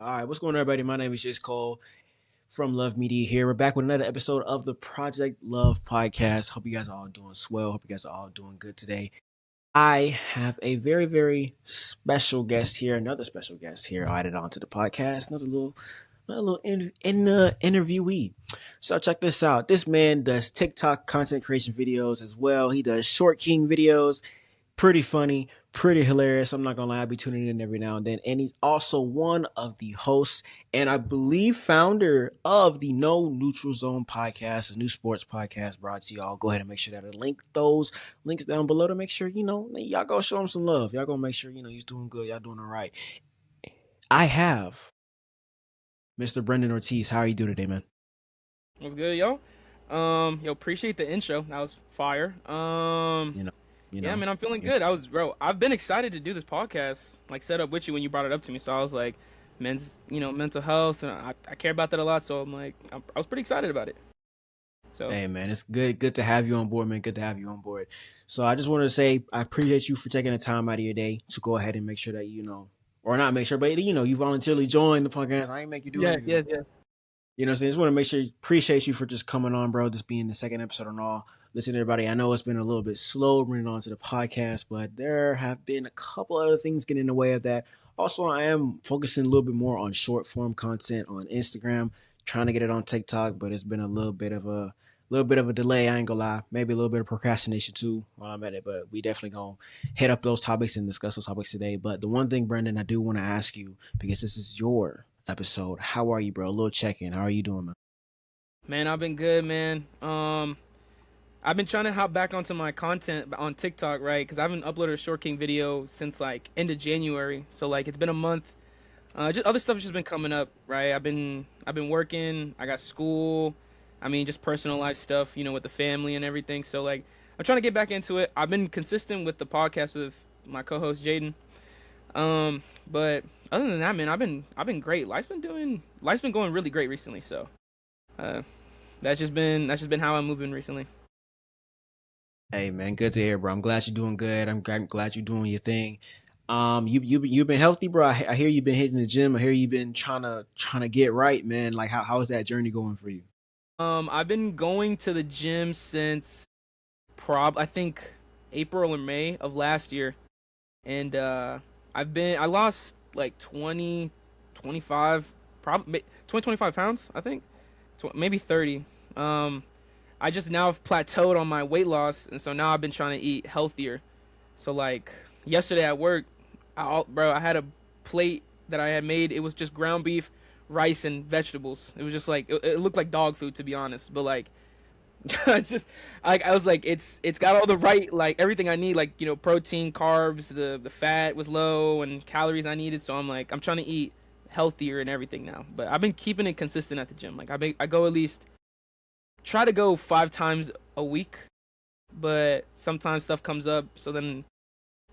All right, what's going on, everybody? My name is just Cole from Love Media here. We're back with another episode of the Project Love podcast. Hope you guys are all doing swell. Hope you guys are all doing good today. I have a very, very special guest here, another special guest here added onto the podcast, another little interviewee. So check this out. This man does TikTok content creation videos as well. He does short king videos, pretty funny, pretty hilarious. I'm not gonna lie, I'll be tuning in every now and then. And he's also one of the hosts and I believe founder of the No Neutral Zone podcast, a new sports podcast brought to y'all. Go ahead and make sure that I link those links down below to make sure, y'all go show him some love. Y'all gonna make sure, he's doing good. Y'all doing all right. I have Mr. Brendan Ortiz. How are you doing today, man? What's good, yo? Appreciate the intro. That was fire. You know, you Yeah, know. man, I'm feeling Yeah. good. I've been excited to do this podcast, like set up with you when you brought it up to me. So I was like, mental health, and I care about that a lot. So I'm like, I was pretty excited about it. So Hey man, it's good to have you on board, man. Good to have you on board. So I just wanted to say I appreciate you for taking the time out of your day to go ahead and make sure that or not make sure, but you voluntarily joined the podcast. I ain't make you do yes, anything. yes, yes. You know what I'm saying? Just want to make sure appreciate you for just coming on, bro. This being the second episode and all. Listen, everybody, I know it's been a little bit slow bringing on to the podcast, but there have been a couple other things getting in the way of that. Also, I am focusing a little bit more on short form content on Instagram, trying to get it on TikTok, but it's been a little bit of a delay. I ain't gonna lie, maybe a little bit of procrastination too while I'm at it, but we definitely gonna hit up those topics and discuss those topics today. But the one thing, Brendan, I do want to ask you because this is your episode. How are you, bro? A little check in. How are you doing, man? Man, I've been good, man. I've been trying to hop back onto my content on TikTok, right? Because I haven't uploaded a short king video since like end of January. So like it's been a month. Just other stuff has just been coming up, right? I've been working. I got school. I mean, just personal life stuff, with the family and everything. So like, I'm trying to get back into it. I've been consistent with the podcast with my co-host Jaden. But other than that, man, I've been great. Life's been going really great recently. So, uh, that's just been how I'm moving recently. Hey man, good to hear, bro. I'm glad you're doing good. I'm glad you're doing your thing. You've been healthy, bro. I hear you've been hitting the gym. I hear you've been trying to get right, man. Like how's that journey going for you? I've been going to the gym since I think April or May of last year, and I lost like 20, 25, probably 20, 25 pounds, I think, maybe 30. Um, I just now have plateaued on my weight loss, and so now I've been trying to eat healthier. So like yesterday at work, I had a plate that I had made. It was just ground beef, rice, and vegetables. It was just like it looked like dog food, to be honest. But like it's just like I was like it's got all the right, like everything I need, like protein, carbs, the fat was low, and calories I needed. So I'm trying to eat healthier and everything now. But I've been keeping it consistent at the gym. Like I go at least try to go 5 times a week, but sometimes stuff comes up, so then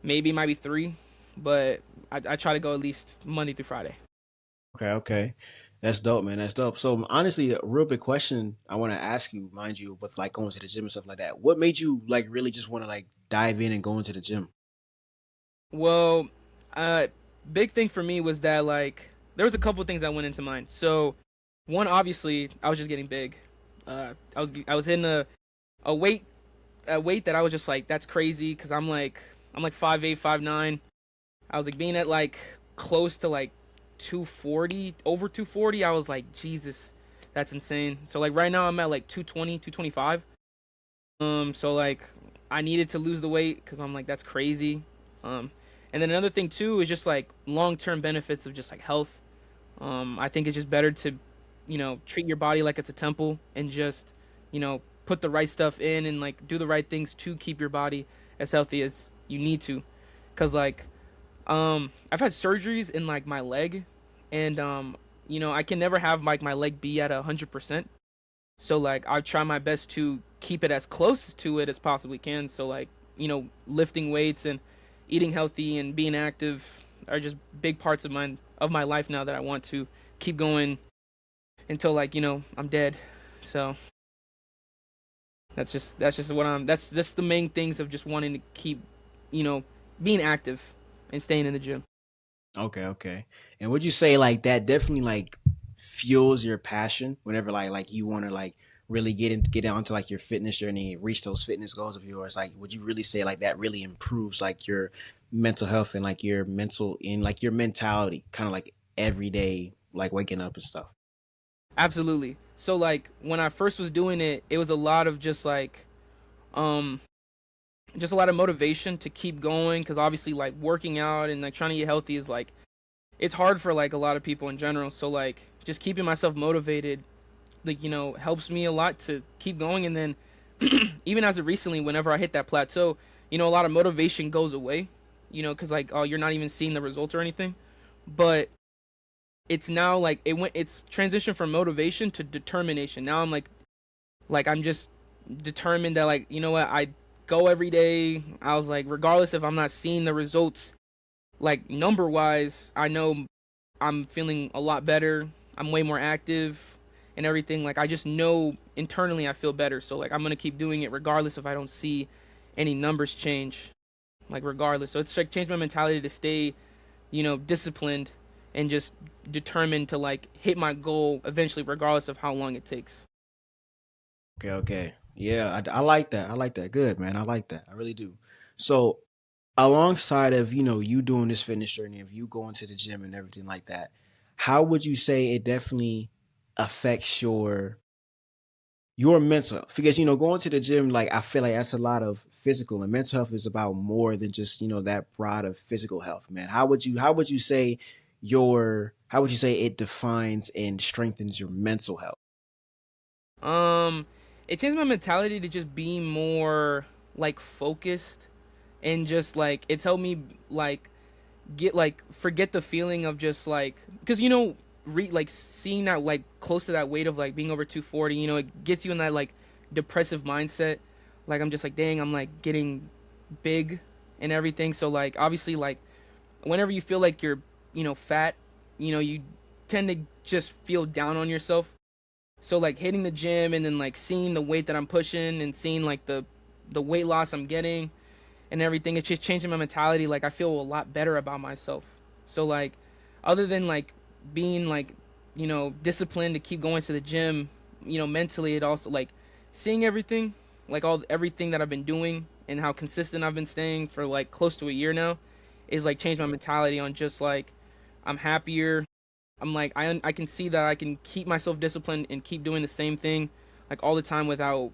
maybe it might be three. But I try to go at least Monday through Friday. Okay. That's dope, man. That's dope. So honestly, a real big question I want to ask you, mind you, what's like going to the gym and stuff like that. What made you like really just want to like dive in and go into the gym? Well, uh, big thing for me was that like there was a couple of things that went into mind. So one, obviously, I was just getting big. I was hitting a weight that I was just like, that's crazy because I'm like 5'8", 5'9". I was like being at like close to like 240, over 240. I was like, Jesus, that's insane. So like right now I'm at like 220, 225. So like I needed to lose the weight because I'm like, that's crazy. Um, and then another thing too is just like long-term benefits of just like health. I think it's just better to, treat your body like it's a temple and just, put the right stuff in and like do the right things to keep your body as healthy as you need to. Cause like, I've had surgeries in like my leg, and I can never have like my leg be at 100%. So like I try my best to keep it as close to it as possibly can. So like lifting weights and eating healthy and being active are just big parts of my life now that I want to keep going until like I'm dead. So that's just what that's the main things of just wanting to keep you know being active and staying in the gym. Okay, okay. And would you say like that definitely like fuels your passion whenever like you want to like really get onto like your fitness journey and reach those fitness goals of yours? Like, would you really say like that really improves like your mental health and like your mental in like your mentality, kind of like every day, like waking up and stuff? Absolutely. So like when I first was doing it, it was a lot of um just a lot of motivation to keep going, because obviously like working out and like trying to get healthy is like it's hard for like a lot of people in general. So like just keeping myself motivated, like helps me a lot to keep going. And then even as of recently, whenever I hit that plateau, a lot of motivation goes away, because like, oh, you're not even seeing the results or anything. But it's now like it's transitioned from motivation to determination. Now I'm like I'm just determined that, like, you know what, I go every day. I was like, regardless if I'm not seeing the results, like number wise, I know I'm feeling a lot better. I'm way more active and everything. Like I just know internally I feel better. So like I'm gonna keep doing it regardless if I don't see any numbers change. Like regardless. So it's like changed my mentality to stay, disciplined and just determined to like hit my goal eventually, regardless of how long it takes. Okay, okay. Yeah, I like that. I like that. Good, man. I like that. I really do. So, alongside of, you doing this fitness journey, of you going to the gym and everything like that, how would you say it definitely affects your mental health? Because, going to the gym, like I feel like that's a lot of physical, and mental health is about more than just, that broad of physical health, man. How would you say it defines and strengthens your mental health? Um, it changed my mentality to just be more like focused, and just like it's helped me like get like forget the feeling of just like, because like seeing that like close to that weight of like being over 240, it gets you in that like depressive mindset. Like I'm just like, dang, I'm like getting big and everything. So like obviously like whenever you feel like you're fat, you tend to just feel down on yourself. So like hitting the gym and then like seeing the weight that I'm pushing and seeing like the weight loss I'm getting and everything, it's just changing my mentality. Like I feel a lot better about myself. So like other than like being like disciplined to keep going to the gym, mentally, it also like seeing everything, like everything that I've been doing and how consistent I've been staying for like close to a year now, is like changed my mentality on just like I'm happier. I'm like I can see that I can keep myself disciplined and keep doing the same thing like all the time without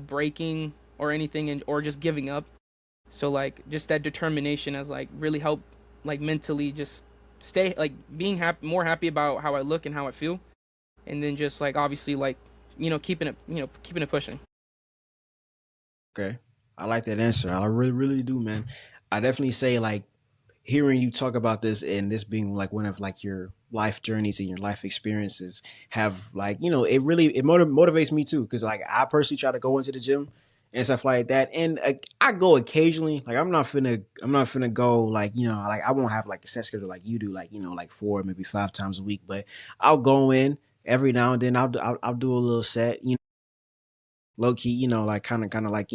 breaking or anything, and or just giving up. So like just that determination has like really helped like mentally just stay like being happy, more happy about how I look and how I feel, and then just like obviously like keeping it pushing. Okay. I like that answer. I really, really do, man. I definitely say like hearing you talk about this and this being like one of like your life journeys and your life experiences have like, it motivates me too. Cause like I personally try to go into the gym and stuff like that. And I go occasionally, like I'm not finna go like, like I won't have like the set schedule like you do, like, like 4, maybe 5 times a week, but I'll go in every now and then. I'll do a little set, low key, like kind of like,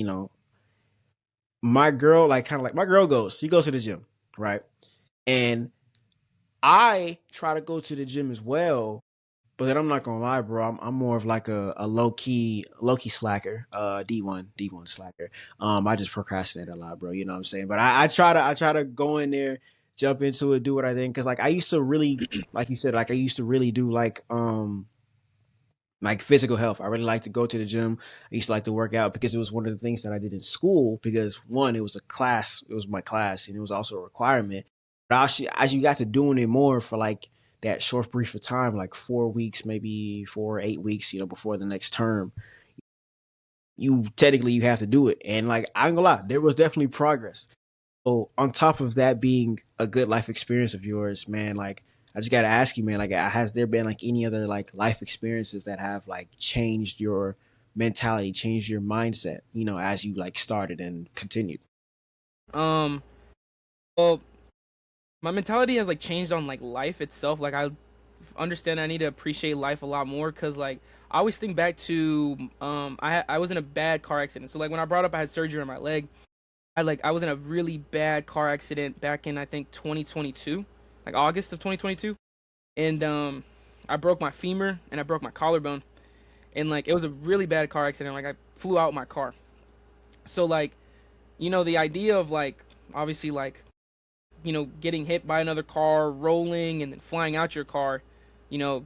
my girl, like kind of like my girl she goes to the gym, right? And I try to go to the gym as well, but then I'm not gonna lie, bro. I'm more of like a low key slacker, D1 slacker. I just procrastinate a lot, bro. You know what I'm saying? But I try to go in there, jump into it, do what I think, because like I used to really, like you said, like I used to really do like physical health. I really like to go to the gym. I used to like to work out because it was one of the things that I did in school. Because one, it was a class, it was my class, and it was also a requirement. But as you got to doing it more for like that short brief of time, like 4 weeks, maybe 4 or 8 weeks, before the next term, you have to do it. And like I ain't gonna lie, there was definitely progress. So on top of that being a good life experience of yours, man, like I just gotta ask you, man, like has there been like any other like life experiences that have like changed your mentality, changed your mindset, as you like started and continued? Um, well, my mentality has like changed on like life itself. Like I understand I need to appreciate life a lot more, because like I always think back to I was in a bad car accident. So like when I brought up I had surgery on my leg, I was in a really bad car accident back in I think 2022. like August of 2022, and I broke my femur and I broke my collarbone, and like it was a really bad car accident. Like I flew out my car. So like, the idea of like obviously like, getting hit by another car, rolling and then flying out your car, you know,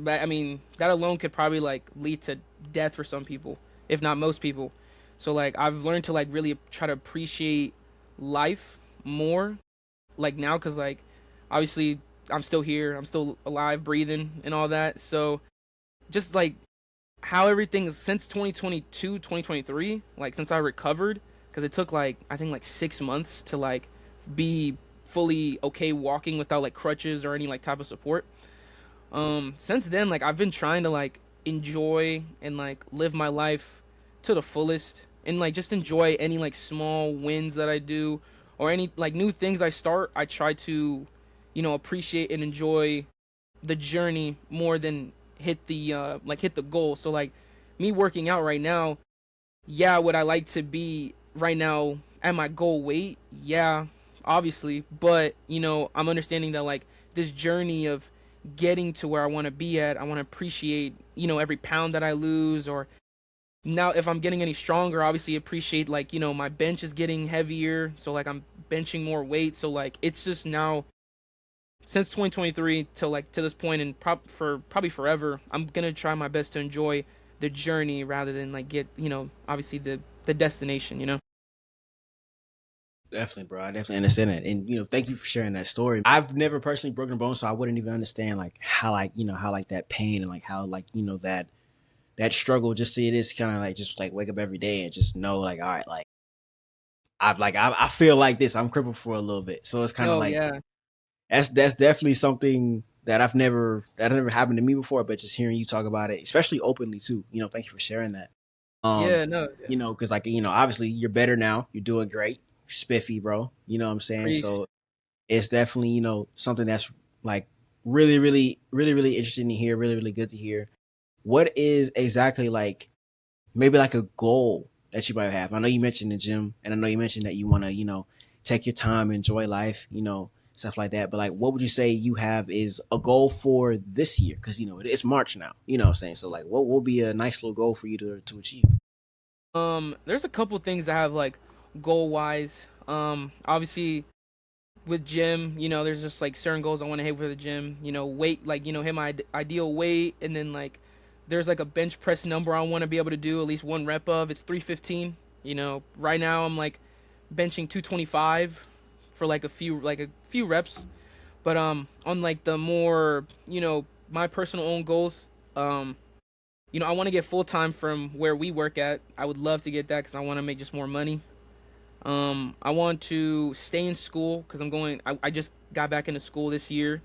I mean, that alone could probably like lead to death for some people, if not most people. So like I've learned to like really try to appreciate life more like now, cuz like obviously I'm still here, I'm still alive, breathing and all that. So just like how everything is since 2022, 2023, like since I recovered, cuz it took like I think like 6 months to like be fully okay walking without like crutches or any like type of support. Since then, like I've been trying to like enjoy and like live my life to the fullest and like just enjoy any like small wins that I do or any like new things I start. I try to, appreciate and enjoy the journey more than hit the goal. So like me working out right now, yeah, would I like to be right now at my goal weight? Yeah, obviously, but I'm understanding that like this journey of getting to where I want to be at, I want to appreciate, every pound that I lose, or now if I'm getting any stronger, obviously appreciate like, my bench is getting heavier, so like I'm benching more weight, so like it's just now since 2023 till like to this point and for probably forever, I'm going to try my best to enjoy the journey rather than like get, obviously the destination, Definitely, bro. I definitely understand that, and thank you for sharing that story. I've never personally broken a bone, so I wouldn't even understand like how like how like that pain and like how like that struggle. Just see it is kind of like just like wake up every day and just know like all right, like I feel like this. I'm crippled for a little bit, so it's kind of Oh like yeah. that's definitely something that never happened to me before. But just hearing you talk about it, especially openly too, thank you for sharing that. Yeah, no, yeah. Because like obviously you're better now. You're doing great, spiffy, bro. You know what I'm saying? Preach. So it's definitely something that's like really, really, really, really interesting to hear. Really, really good to hear. What is exactly like maybe like a goal that you might have? I know you mentioned the gym, and I know you mentioned that you want to take your time, enjoy life, stuff like that. But like, what would you say you have is a goal for this year? Because it's March now. You know what I'm saying? So like, what will be a nice little goal for you to achieve? There's a couple things I have like goal wise. Obviously with gym, there's just like certain goals I want to hit for the gym. Weight, like hit my ideal weight, and then like there's like a bench press number I want to be able to do at least one rep of. It's 315. Right now I'm like benching 225 for like a few reps. But on like the more my personal own goals, I want to get full time from where we work at. I would love to get that because I want to make just more money. I want to stay in school because I just got back into school this year.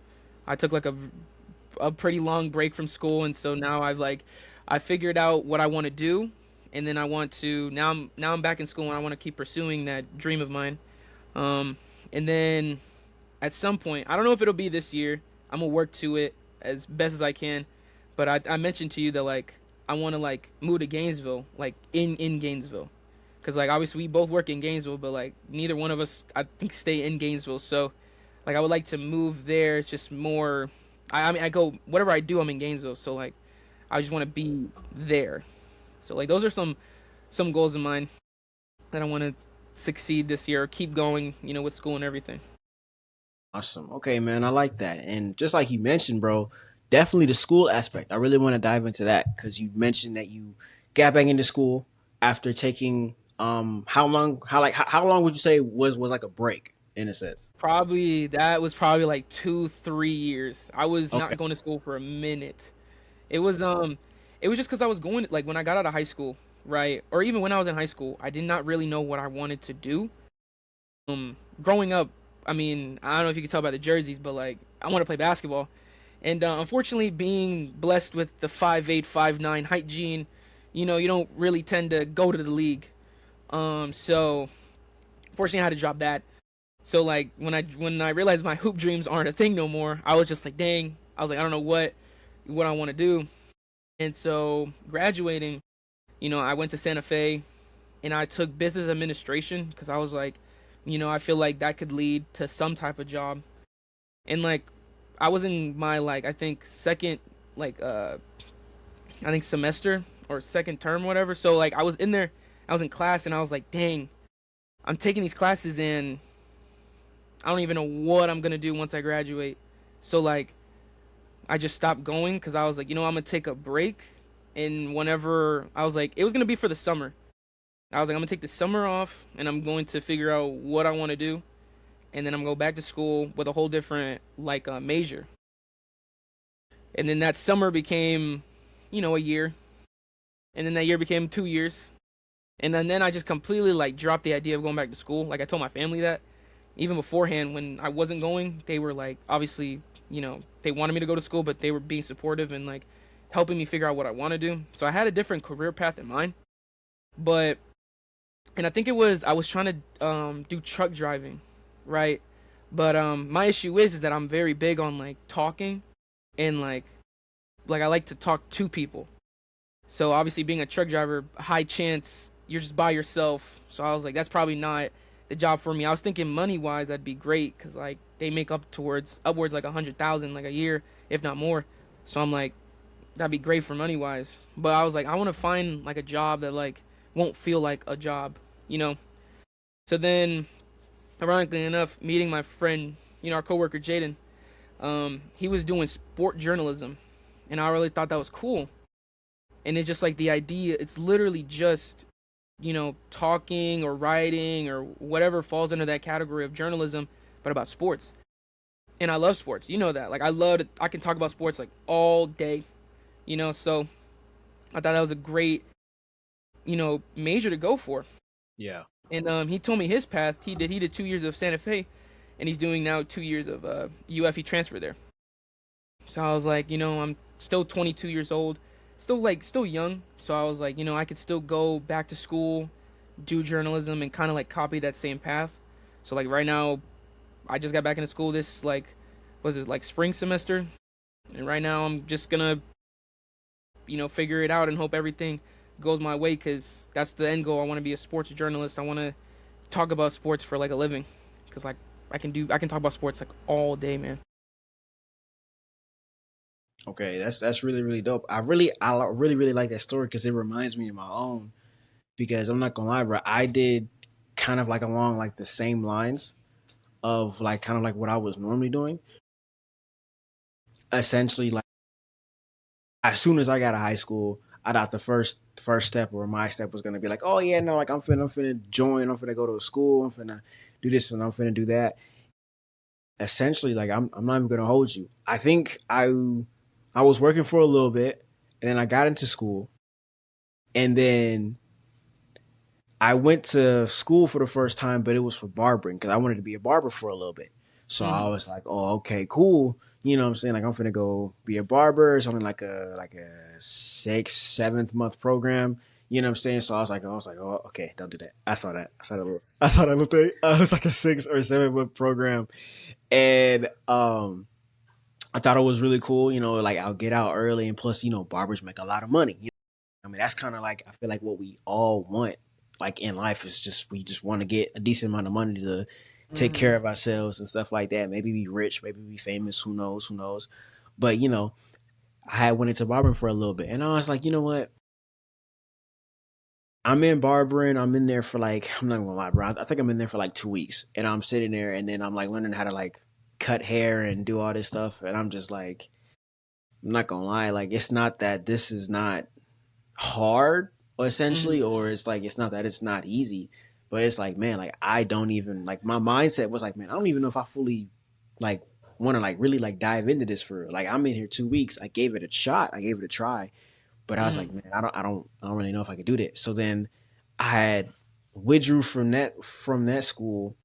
I took like a pretty long break from school, and so now I figured out what I want to do, and then I want to now I'm back in school and I want to keep pursuing that dream of mine. Um, and then at some point, I don't know if it'll be this year. I'm gonna work to it as best as I can. But I mentioned to you that like I want to like move to Gainesville, like in Gainesville, because like obviously we both work in Gainesville, but like neither one of us I think stay in Gainesville. So like I would like to move there. It's just more. I mean I go whatever I do, I'm in Gainesville. So like I just want to be there. So like those are some goals of mine that I want to succeed this year, keep going, with school and everything. Awesome. Okay, man. I like that. And just like you mentioned, bro, definitely the school aspect. I really want to dive into that because you mentioned that you got back into school after taking how long how long would you say was like a break in a sense? Probably that was probably like 2 3 years. I was Okay. not going to school for a minute. It was just because I was going like when I got out of high school, right? Or even when I was in high school, I did not really know what I wanted to do. Growing up, I mean, I don't know if you can tell by the jerseys, but like I want to play basketball, and unfortunately, being blessed with the 5'8", 5'9" height gene, you don't really tend to go to the league. So fortunately, I had to drop that. So like when I realized my hoop dreams aren't a thing no more, I was just like, dang. I was like, I don't know what I want to do. And so graduating, I went to Santa Fe and I took business administration because I was like, I feel like that could lead to some type of job. And like I was in my like I think second like I think semester or second term whatever. So like I was in there, I was in class and I was like, "Dang, I'm taking these classes and I don't even know what I'm going to do once I graduate." So like I just stopped going cuz I was like, "I'm going to take a break." And whenever I was like it was going to be for the summer. I was like I'm going to take the summer off and I'm going to figure out what I want to do and then I'm going to go back to school with a whole different like major. And then that summer became, a year, and then that year became 2 years, and then I just completely like dropped the idea of going back to school. Like I told my family that even beforehand when I wasn't going, they were like obviously, they wanted me to go to school, but they were being supportive and like helping me figure out what I want to do. So I had a different career path in mind, but and I think it was I was trying to do truck driving, right? But my issue is that I'm very big on like talking and like I like to talk to people. So obviously being a truck driver, high chance you're just by yourself. So I was like, that's probably not the job for me. I was thinking money wise, that'd be great because like they make up towards upwards like 100,000 like a year, if not more. So I'm like, that'd be great for money wise. But I was like, I want to find like a job that like won't feel like a job, you know. So then, ironically enough, meeting my friend, our coworker Jaden, he was doing sport journalism, and I really thought that was cool. And it's just like the idea, it's literally just talking or writing or whatever falls under that category of journalism, but about sports. And I love sports, that. Like I can talk about sports like all day, so I thought that was a great major to go for. Yeah. And he told me his path. He did 2 years of Santa Fe, and he's doing now 2 years of UF. Transfer there. So I was like, I'm still 22 years old, still young. So I was like, I could still go back to school, do journalism, and kind of like copy that same path. So like right now, I just got back into school this like, was it like spring semester, and right now I'm just gonna, figure it out and hope everything goes my way because that's the end goal. I want to be a sports journalist. I want to talk about sports for like a living, because like I can talk about sports like all day, man. Okay, that's really really dope. I really like that story because it reminds me of my own. Because I'm not gonna lie, bro, I did kind of like along like the same lines of like kind of like what I was normally doing. Essentially, like as soon as I got to high school, I thought the first step or my step was gonna be like, oh yeah, no, like I'm finna join, I'm finna go to a school, I'm finna do this and I'm finna do that. Essentially, like I'm not even gonna hold you. I think I was working for a little bit, and then I got into school, and then I went to school for the first time, but it was for barbering because I wanted to be a barber for a little bit. So I Mm-hmm. was like, oh, okay, cool. You know what I'm saying? Like I'm gonna go be a barber. It's only like a sixth, 7th month program. You know what I'm saying? So I was like, oh, okay, don't do that. I saw that little thing. It was like a 6 or 7 month program. And I thought it was really cool, like I'll get out early and plus, barbers make a lot of money. I mean, that's kind of like I feel like what we all want, like in life, is just we just want to get a decent amount of money to take Mm-hmm. care of ourselves and stuff like that. Maybe be rich, maybe be famous. Who knows? Who knows? But I had went into barbering for a little bit, and I was like, you know what? I'm in barbering. I'm in there for like I'm not gonna lie, bro. I think I'm in there for like 2 weeks, and I'm sitting there, and then I'm like learning how to like cut hair and do all this stuff, and I'm just like, I'm not gonna lie, like it's not that this is not hard essentially, Mm-hmm. or it's like it's not that it's not easy, but it's like, man, like I don't even like my mindset was like, man, I don't even know if I fully like want to like really like dive into this for real. Like I'm in here 2 weeks. I gave it a shot. I gave it a try, but I was Mm-hmm. like, man, I don't really know if I could do that. So then I had withdrew from that school.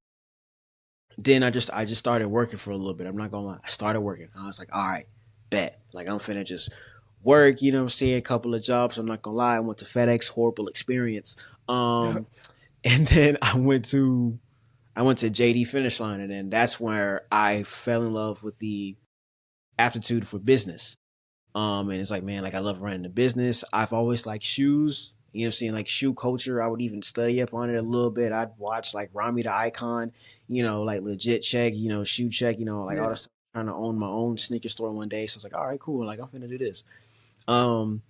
Then I just started working for a little bit. I'm not gonna lie. I started working. I was like, all right, bet. Like I'm finna just work, you know what I'm saying? A couple of jobs. I'm not gonna lie. I went to FedEx, horrible experience. Um and then I went to JD Finish Line, and then that's where I fell in love with the aptitude for business. And it's like, man, like I love running a business. I've always liked shoes. You know what I'm saying? Like shoe culture. I would even study up on it a little bit. I'd watch like Rami the Icon, like legit check, shoe check, like all Yeah. this stuff. trying to own my own sneaker store one day. So I was like, all right, cool. Like I'm finna do this. Um,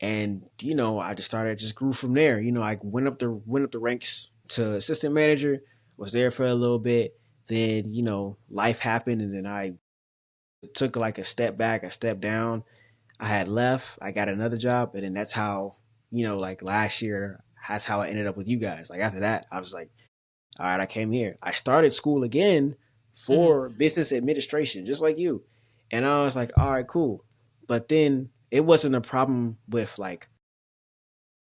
and I just started, just grew from there. I went up the ranks to assistant manager. Was there for a little bit. Then life happened, and then I took like a step back, a step down. I had left. I got another job, and then that's how like last year. That's how I ended up with you guys. Like after that, I was like, all right, I came here. I started school again Mm-hmm. for business administration, just like you. And I was like, all right, cool. But then it wasn't a problem with like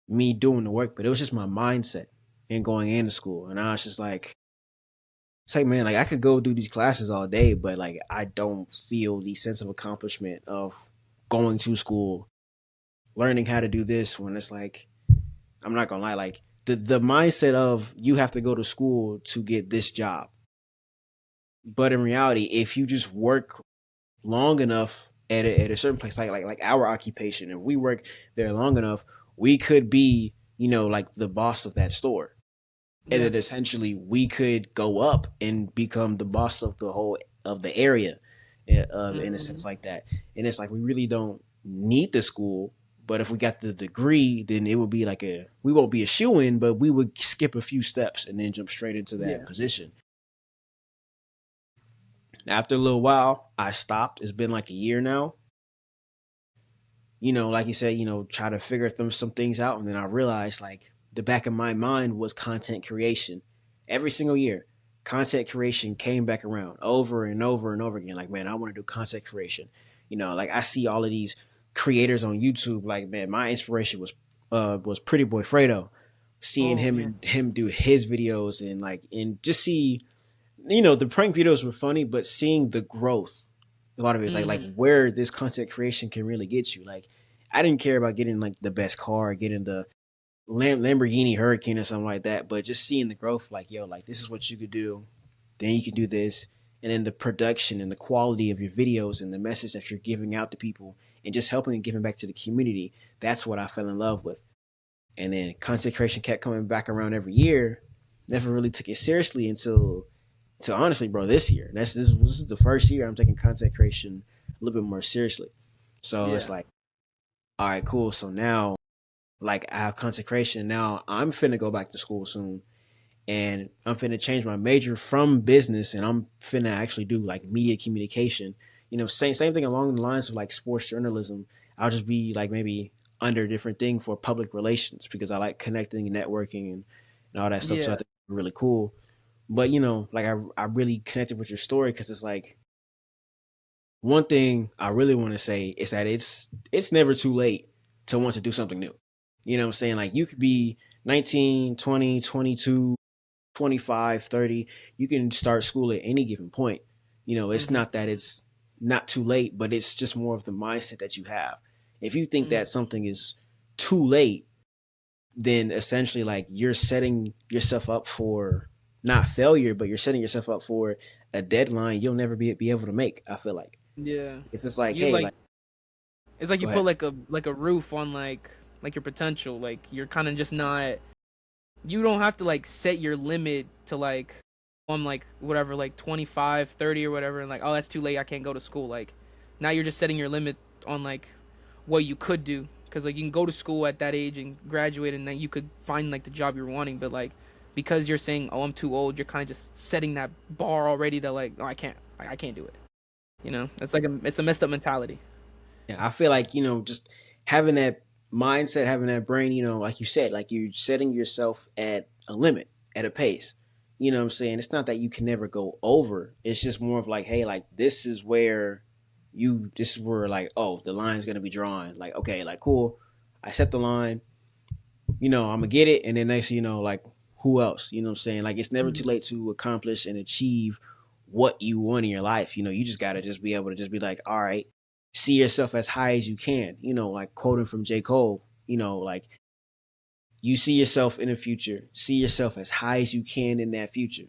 me doing the work, but it was just my mindset and going into school. And I was just like, it's like, man, like I could go do these classes all day, but like I don't feel the sense of accomplishment of going to school, learning how to do this when it's like, I'm not gonna lie, like the mindset of you have to go to school to get this job. But in reality, if you just work long enough at a certain place, like our occupation, if we work there long enough, we could be, like the boss of that store. And Yeah. then essentially we could go up and become the boss of the whole of the area, in a Mm-hmm. sense like that. And it's like we really don't need the school, but if we got the degree, then it would be like we won't be a shoe in, but we would skip a few steps and then jump straight into that Yeah. position. After a little while, I stopped. It's been like a year now. Like you said, try to figure some things out. And then I realized like the back of my mind was content creation. Every single year, content creation came back around over and over and over again. Like, man, I want to do content creation. Like I see all of these creators on YouTube. Like, man, my inspiration was Pretty Boy Fredo. Seeing Oh him yeah. and him do his videos and just see, the prank videos were funny, but seeing the growth, a lot of it is like Mm-hmm. where this content creation can really get you. Like I didn't care about getting like the best car, getting the Lamborghini Hurricane or something like that, but just seeing the growth, like yo, like this is what you could do, then you can do this, and then the production and the quality of your videos and the message that you're giving out to people and just helping and giving back to the community. That's what I fell in love with. And then content creation kept coming back around every year. Never really took it seriously until honestly, bro, this year. This is the first year I'm taking content creation a little bit more seriously. So it's Yeah. like, all right, cool. So now, like, I have content creation. Now I'm finna go back to school soon, and I'm finna change my major from business, and I'm finna actually do like media communication. Same thing along the lines of like sports journalism. I'll just be like maybe under a different thing for public relations because I like connecting and networking and all that stuff. So I Yeah. think it's really cool. But like I really connected with your story because it's like one thing I really want to say is that it's never too late to want to do something new. You know what I'm saying? Like you could be 19, 20, 22, 25, 30. You can start school at any given point. It's Mm-hmm. not that it's not too late, but it's just more of the mindset that you have. If you think Mm-hmm. that something is too late, then essentially like you're setting yourself up for not failure, but you're setting yourself up for a deadline you'll never be able to make. I feel like Yeah. it's just like, You hey, like like it's like you go put ahead. like a roof on like your potential. Like you're kind of just not. You don't have to like set your limit to like on like whatever like 25, 30 or whatever, and like oh that's too late. I can't go to school. Like now you're just setting your limit on like what you could do because like you can go to school at that age and graduate and then you could find like the job you're wanting, but like because you're saying oh I'm too old, you're kind of just setting that bar already that like oh I can't do it. It's like it's a messed up mentality. Yeah, I feel like just having that mindset, having that brain, like you said, like you're setting yourself at a limit, at a pace. What I'm saying? It's not that you can never go over. It's just more of like, hey, like this is where like, oh, the line's gonna be drawn. Like, okay, like cool. I set the line. I'm gonna get it, and then next, like who else? What I'm saying? Like, it's never too Mm-hmm. late to accomplish and achieve what you want in your life. You just gotta just be able to just be like, all right, see yourself as high as you can. Like quoting from J. Cole. Like you see yourself in the future, see yourself as high as you can in that future,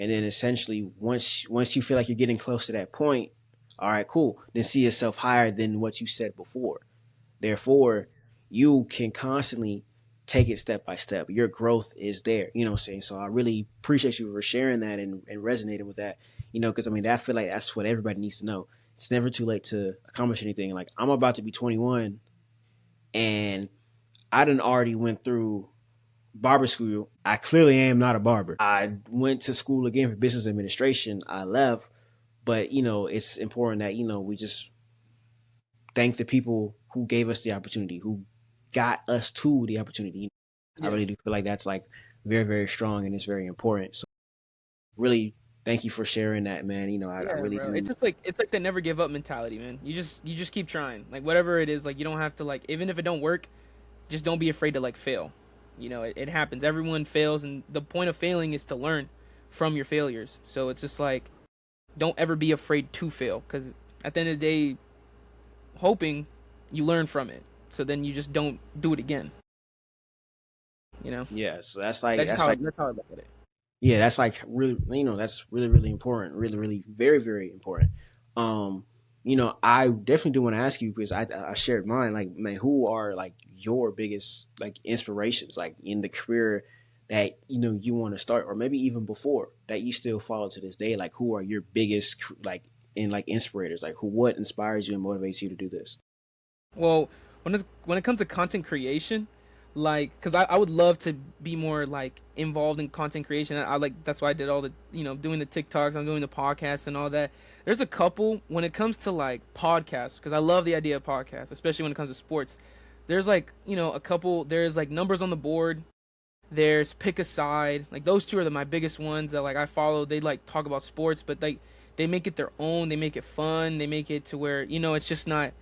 and then essentially once you feel like you're getting close to that point, all right, cool. Then see yourself higher than what you said before. Therefore, you can constantly take it step by step. Your growth is there. You know what I'm saying? So I really appreciate you for sharing that and resonating with that. Because I mean, I feel like that's what everybody needs to know. It's never too late to accomplish anything. Like I'm about to be 21, and I done already went through barber school. I clearly am not a barber. I went to school again for business administration. I left, but it's important that we just thank the people who gave us the opportunity, who got us to the opportunity. I Yeah. really do feel like that's like very, very strong and it's very important. So really thank you for sharing that, man. I Yeah, really bro. do. It's like the never give up mentality, man. You just keep trying. Like whatever it is, like you don't have to like even if it don't work, just don't be afraid to like fail. It happens. Everyone fails, and the point of failing is to learn from your failures. So it's just like don't ever be afraid to fail, because at the end of the day, hoping you learn from it. So then you just don't do it again. You know, Yeah. So that's like that's how I look at it. yeah, that's like really, that's really, really important. Really, really, very, very important. Um, I definitely do want to ask you because I shared mine. Like, man, who are like your biggest like inspirations, like in the career that you want to start, or maybe even before that you still follow to this day? Like, who are your biggest like in like inspirators? Like, what inspires you and motivates you to do this? Well, when it comes to content creation, like, cause I would love to be more like involved in content creation. I like that's why I did all the doing the TikToks, I'm doing the podcasts and all that. There's a couple when it comes to like podcasts, because I love the idea of podcasts, especially when it comes to sports. There's like a couple. There's like numbers on the board. There's pick a side. Like those two are my biggest ones that like I follow. They like talk about sports, but they make it their own. They make it fun. They make it to where it's just not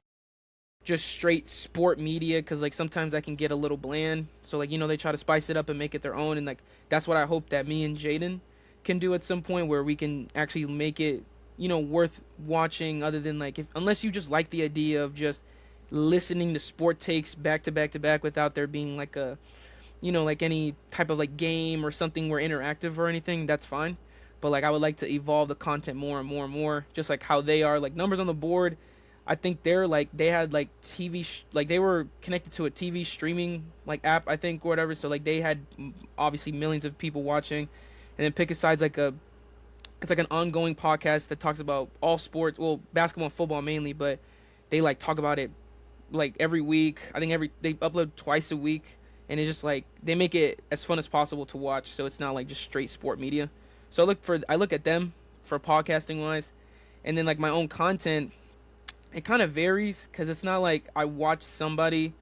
just straight sport media, because like sometimes that can get a little bland, so like they try to spice it up and make it their own, and like that's what I hope that me and Jaden can do at some point, where we can actually make it worth watching, other than like if unless you just like the idea of just listening to sport takes back to back to back without there being like a like any type of like game or something where interactive or anything, that's fine. But like I would like to evolve the content more and more and more, just like how they are. Like numbers on the board, I think they're like they had like like they were connected to a TV streaming like app, I think, or whatever. So like they had obviously millions of people watching, and then Pick a Side's like it's like an ongoing podcast that talks about all sports, well basketball and football mainly, but they like talk about it like every week. I think they upload twice a week, and it's just like they make it as fun as possible to watch, so it's not like just straight sport media. So I look at them for podcasting wise, and then like my own content, it kind of varies, because it's not like I watch somebody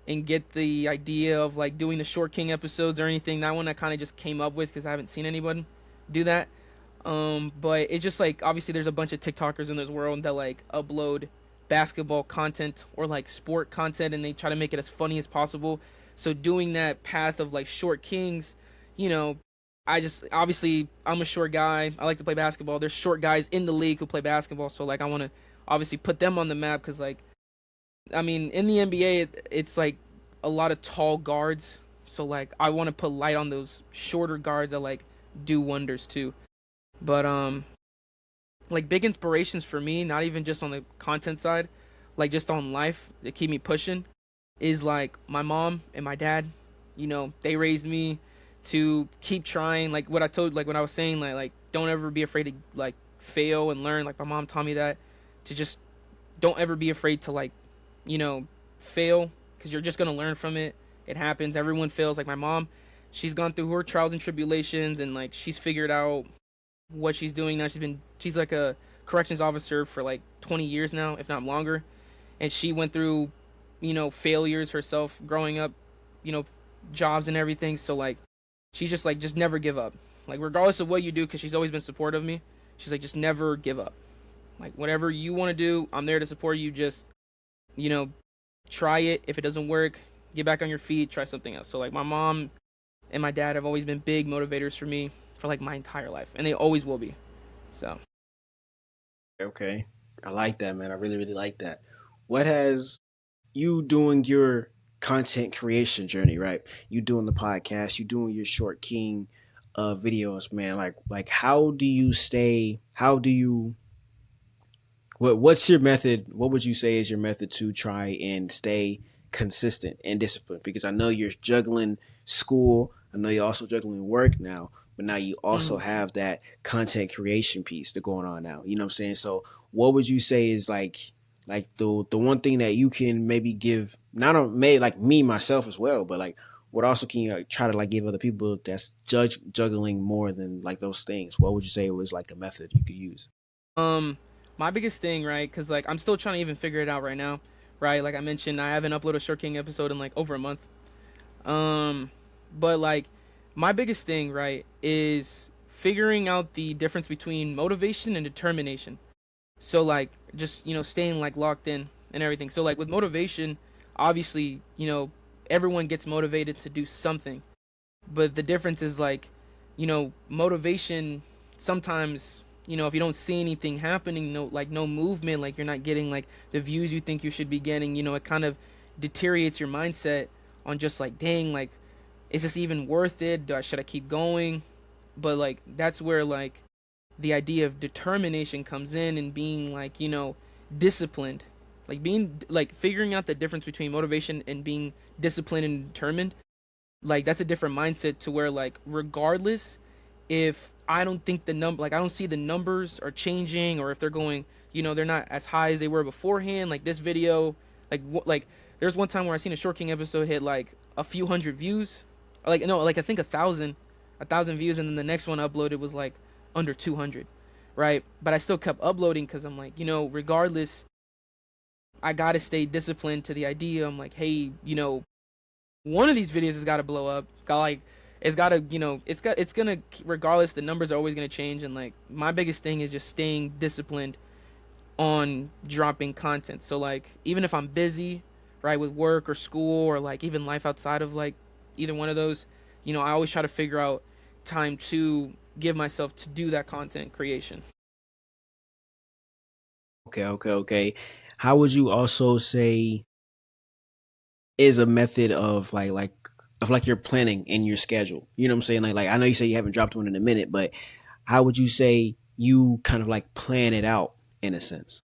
and get the idea of like doing the Short King episodes or anything. That one I kind of just came up with because I haven't seen anyone do that. But it's just like obviously there's a bunch of TikTokers in this world that like upload basketball content or like sport content, and they try to make it as funny as possible. So doing that path of like Short Kings, you know, I just obviously I'm a short guy. I like to play basketball. There's short guys in the league who play basketball, so like I want to obviously put them on the map, because like I mean in the NBA it's like a lot of tall guards, so like I want to put light on those shorter guards that like do wonders too. But like big inspirations for me, not even just on the content side, like just on life that keep me pushing, is like my mom and my dad. They raised me to keep trying. Like what I told, like when I was saying, like don't ever be afraid to like fail and learn. Like my mom taught me that, to just don't ever be afraid to like, fail, because you're just gonna learn from it. It happens. Everyone fails. Like my mom, she's gone through her trials and tribulations, and like she's figured out what she's doing now. She's like a corrections officer for like 20 years now, if not longer, and she went through failures herself growing up, you know jobs and everything. So like she's just like just never give up, like regardless of what you do, because she's always been supportive of me. She's like just never give up, like whatever you want to do, I'm there to support you. Just you know try it. If it doesn't work, get back on your feet, try something else. So like my mom and my dad have always been big motivators for me for like my entire life, and they always will be. So Okay, I like that, man. I really, really like that. What has you doing your content creation journey, right? You doing the podcast, you doing your short king videos, man. Like how do you stay how do you what's your method? What would you say is your method to try and stay consistent and disciplined? Because I know you're juggling school, I know you're also juggling work now, but now you also Mm. have that content creation piece that's going on now. You know what I'm saying? So what would you say is like the one thing that you can maybe give, not on maybe like me myself as well, but like what also can you like, try to like give other people that's juggling more than like those things? What would you say was like a method you could use? Um, my biggest thing, right? Because like I'm still trying to even figure it out right now, right? Like I mentioned, I haven't uploaded a Short King episode in like over a month. Um, but like my biggest thing, right, is figuring out the difference between motivation and determination. So like just staying like locked in and everything. So like with motivation, obviously everyone gets motivated to do something, but the difference is like motivation sometimes if you don't see anything happening, no movement, like you're not getting like the views you think you should be getting, it kind of deteriorates your mindset on just like, dang, like is this even worth it? Should I keep going? But like that's where like the idea of determination comes in, and being like disciplined, like being like figuring out the difference between motivation and being disciplined and determined. Like that's a different mindset to where like regardless if I don't think the number, like I don't see the numbers are changing, or if they're going, they're not as high as they were beforehand, like this video, like there's one time where I seen a Short King episode hit like a few hundred views, like no, like I think a thousand views, and then the next one uploaded was like under 200, right? But I still kept uploading because I'm like, regardless, I gotta stay disciplined to the idea. I'm like, hey, one of these videos has got to blow up. Got like, it's got to, it's gonna, regardless, the numbers are always gonna change. And like, my biggest thing is just staying disciplined on dropping content. So like, even if I'm busy, right, with work or school or like even life outside of like either one of those, I always try to figure out time to give myself to do that content creation. Okay, okay, okay. How would you also say is a method of like your planning in your schedule? You know what I'm saying? Like I know you say you haven't dropped one in a minute, but how would you say you kind of like plan it out in a sense?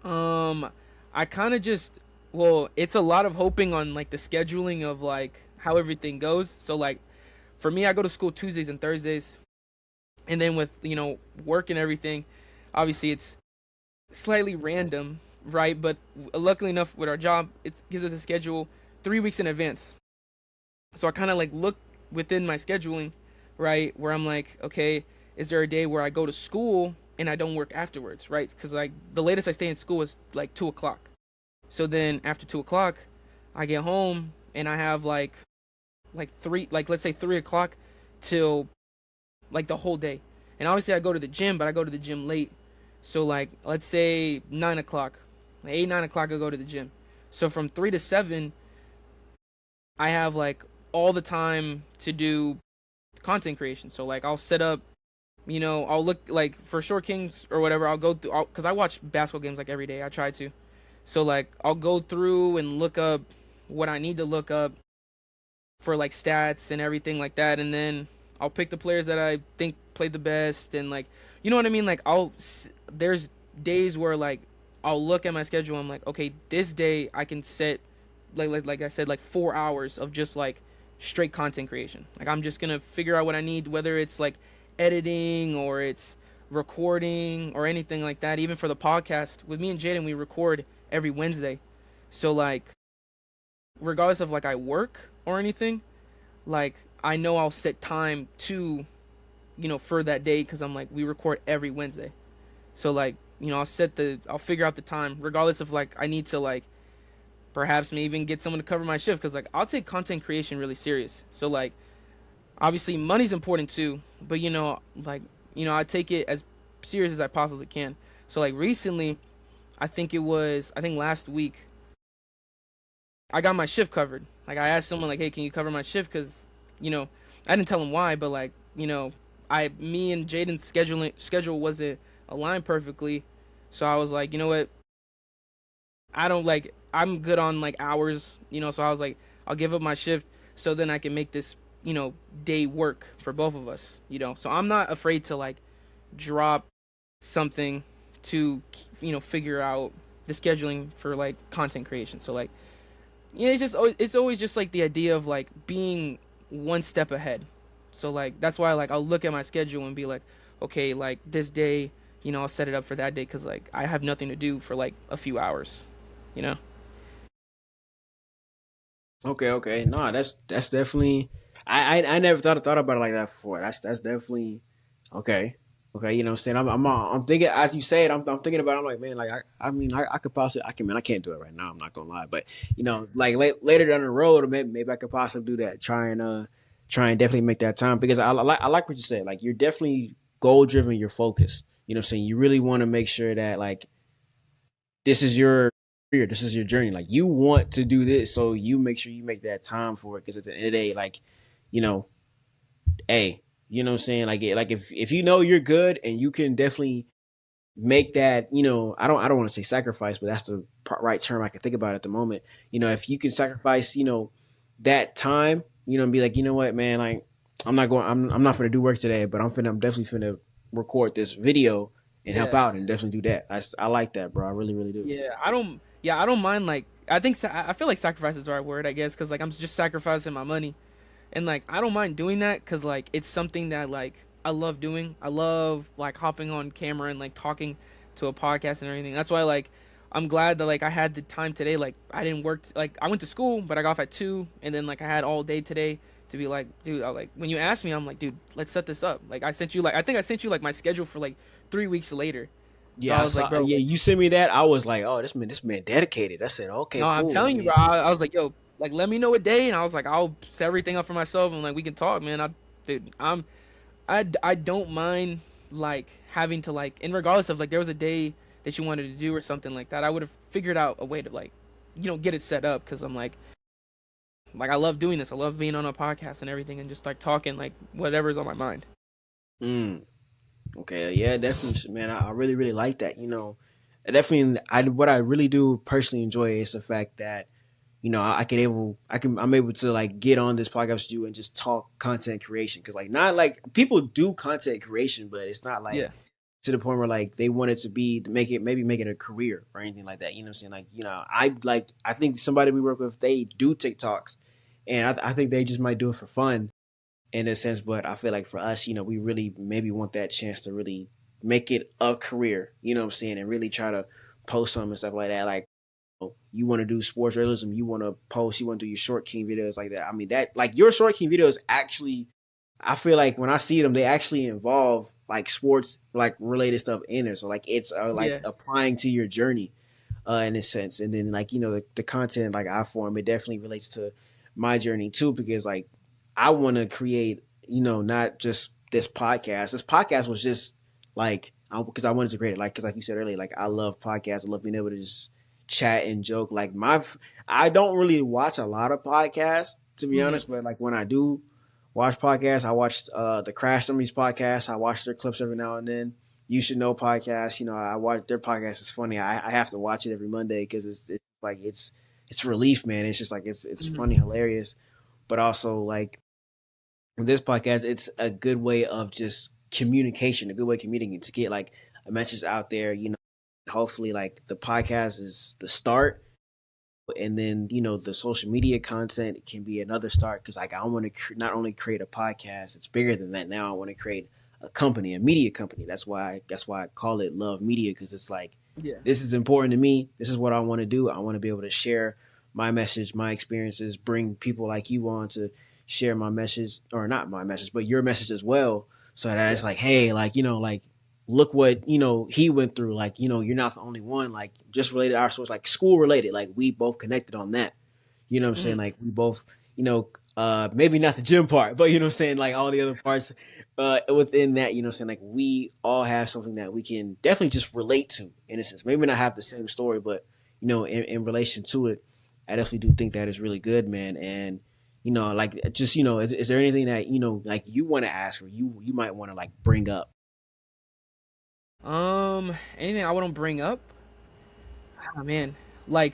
Um, I kind of just, well, it's a lot of hoping on like the scheduling of like how everything goes. So like for me, I go to school Tuesdays and Thursdays, and then with work and everything, obviously it's slightly random, right? But luckily enough, with our job, it gives us a schedule 3 weeks in advance. So I kind of like look within my scheduling, right, where I'm like, okay, is there a day where I go to school and I don't work afterwards, right? Because like the latest I stay in school is like 2 o'clock. So then after 2 o'clock, I get home and I have like three, like let's say 3 o'clock till like the whole day. And obviously I go to the gym, but I go to the gym late. So like let's say 9 o'clock, like 8, 9 o'clock I go to the gym. So from 3 to 7, I have like all the time to do content creation. So like I'll set up, I'll look like for Short Kings or whatever. I'll go through because I watch basketball games like every day. I try to. So like I'll go through and look up what I need to look up for like stats and everything like that, and then I'll pick the players that I think played the best, and like you know what I mean. Like there's days where like I'll look at my schedule. I'm like, okay, this day I can set like I said, like 4 hours of just like straight content creation. Like I'm just gonna figure out what I need, whether it's like editing or it's recording or anything like that. Even for the podcast with me and Jaden, we record every Wednesday. So like regardless of like I work or anything, like I know I'll set time to for that day because I'm like we record every Wednesday. So like I'll figure out the time regardless of like I need to like perhaps maybe even get someone to cover my shift because like I'll take content creation really serious. So like obviously money's important too, but I take it as serious as I possibly can. So like recently, I think last week I got my shift covered. Like I asked someone like, hey, can you cover my shift? Because I didn't tell him why, but like me and Jaden's schedule wasn't aligned perfectly, so I was like, you know what, I don't like I'm good on like hours, so I was like, I'll give up my shift so then I can make this, day work for both of us, So I'm not afraid to like drop something to figure out the scheduling for like content creation. So like yeah, it's always just like the idea of like being one step ahead. So like that's why like I'll look at my schedule and be like, okay, like this day, I'll set it up for that day because like I have nothing to do for like a few hours, you know. Okay, okay. No, that's definitely. I never thought about it like that before. That's definitely okay. Okay, you know what I'm saying? I'm thinking as you say it, I'm thinking about it, I'm like, man, like I mean I could possibly I can man, I can't do it right now, I'm not gonna lie. But like later down the road, maybe I could possibly do that. Try and definitely make that time because I like what you said. Like you're definitely goal driven, you're focused. You know what I'm saying? You really want to make sure that like this is your career, this is your journey. Like you want to do this, so you make sure you make that time for it. Because at the end of the day, like, you know, hey, you know what I'm saying? Like if you know you're good and you can definitely make that, I don't want to say sacrifice, but that's the right term I can think about at the moment. If you can sacrifice, that time, and be like, you know what, man, like I'm not gonna do work today, but I'm definitely finna record this video and help Yeah, out and definitely do that. I like that, bro. I really, really do. yeah, I don't mind like I think I feel like sacrifice is the right word, I guess, because like I'm just sacrificing my money. And like I don't mind doing that because like it's something that like I love doing. I love like hopping on camera and like talking to a podcast and everything. That's why like I'm glad that like I had the time today. Like I didn't work like I went to school, but I got off at 2, and then like I had all day today to be like, dude. Like when you asked me, I'm like, dude, let's set this up. Like I think I sent you like my schedule for like 3 weeks later. So Yeah, I I was like, saw. bro, Yeah, like, you sent me that. I was like, oh, this man dedicated. I said, okay, no, I'm cool. telling you, bro. I was like, yo, like let me know a day, and I was like, I'll set everything up for myself, and like we can talk, man. Dude, I don't mind like having to like, and regardless of like there was a day that you wanted to do or something like that, I would have figured out a way to like get it set up because I'm like I love doing this. I love being on a podcast and everything and just like talking like whatever's on my mind. Mm, okay, yeah, definitely, man. I really, really like that. Definitely. What I really do personally enjoy is the fact that I'm able to like get on this podcast with you and just talk content creation because like not like people do content creation, but it's not like Yeah. to the point where like they want it to be make it a career or anything like that. You know what I'm saying? Like I think somebody we work with they do TikToks, and I think they just might do it for fun in a sense. But I feel like for us, we really maybe want that chance to really make it a career. You know what I'm saying? And really try to post something and stuff like that. Like you want to do sports journalism, you want to post, you want to do your short king videos like that. I mean, that like your short king videos actually, I feel like when I see them, they actually involve like sports like related stuff in there. So like it's like Yeah. applying to your journey in a sense. And then like the content like I form, it definitely relates to my journey too because like I want to create not just this podcast. This podcast was just like because I wanted to create it like because like you said earlier, like I love podcasts. I love being able to just chat and joke. Like I don't really watch a lot of podcasts to be Hmm. honest, but like when I do watch podcasts, I watch the Crash Dummies podcast. I watch their clips every now and then. You Should Know podcast. I watch their podcast. It's funny. I have to watch it every Monday because it's like it's relief, man. It's just like it's Hmm. funny, hilarious, but also like this podcast, it's a good way of just communication, a good way of communicating to get like a message out there. Hopefully, like the podcast is the start, and then the social media content can be another start because like I want to not only create a podcast, it's bigger than that. Now I want to create a company, a media company. That's why I call it Love Media because it's like Yeah. this is important to me. This is what I want to do. I want to be able to share my message, my experiences, bring people like you on to share my message or not my message, but your message as well. So that it's Yeah. like, hey, like look what he went through. Like you're not the only one. Like just related to our source, like school related. Like we both connected on that. You know what I'm saying? Hmm. Like we both, maybe not the gym part, but you know what I'm saying? Like all the other parts within that, you know what I'm saying? Like we all have something that we can definitely just relate to in a sense. Maybe not have the same story, but in relation to it, I definitely do think that is really good, man. And like just is there anything that like you want to ask or you might want to like bring up? Anything I want to bring up? Oh man, like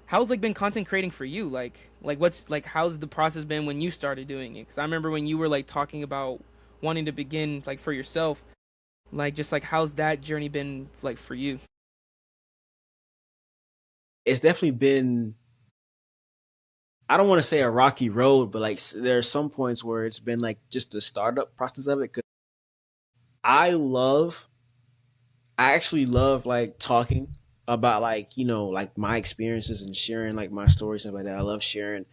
how's like been content creating for you? Like what's like how's the process been when you started doing it? Because I remember when you were like talking about wanting to begin like for yourself. Like just like how's that journey been like for you? It's definitely been I don't want to say a rocky road, but like there are some points where it's been like just the startup process of it. Cause I love, I actually love like talking about like like my experiences and sharing like my stories and stuff like that. I love sharing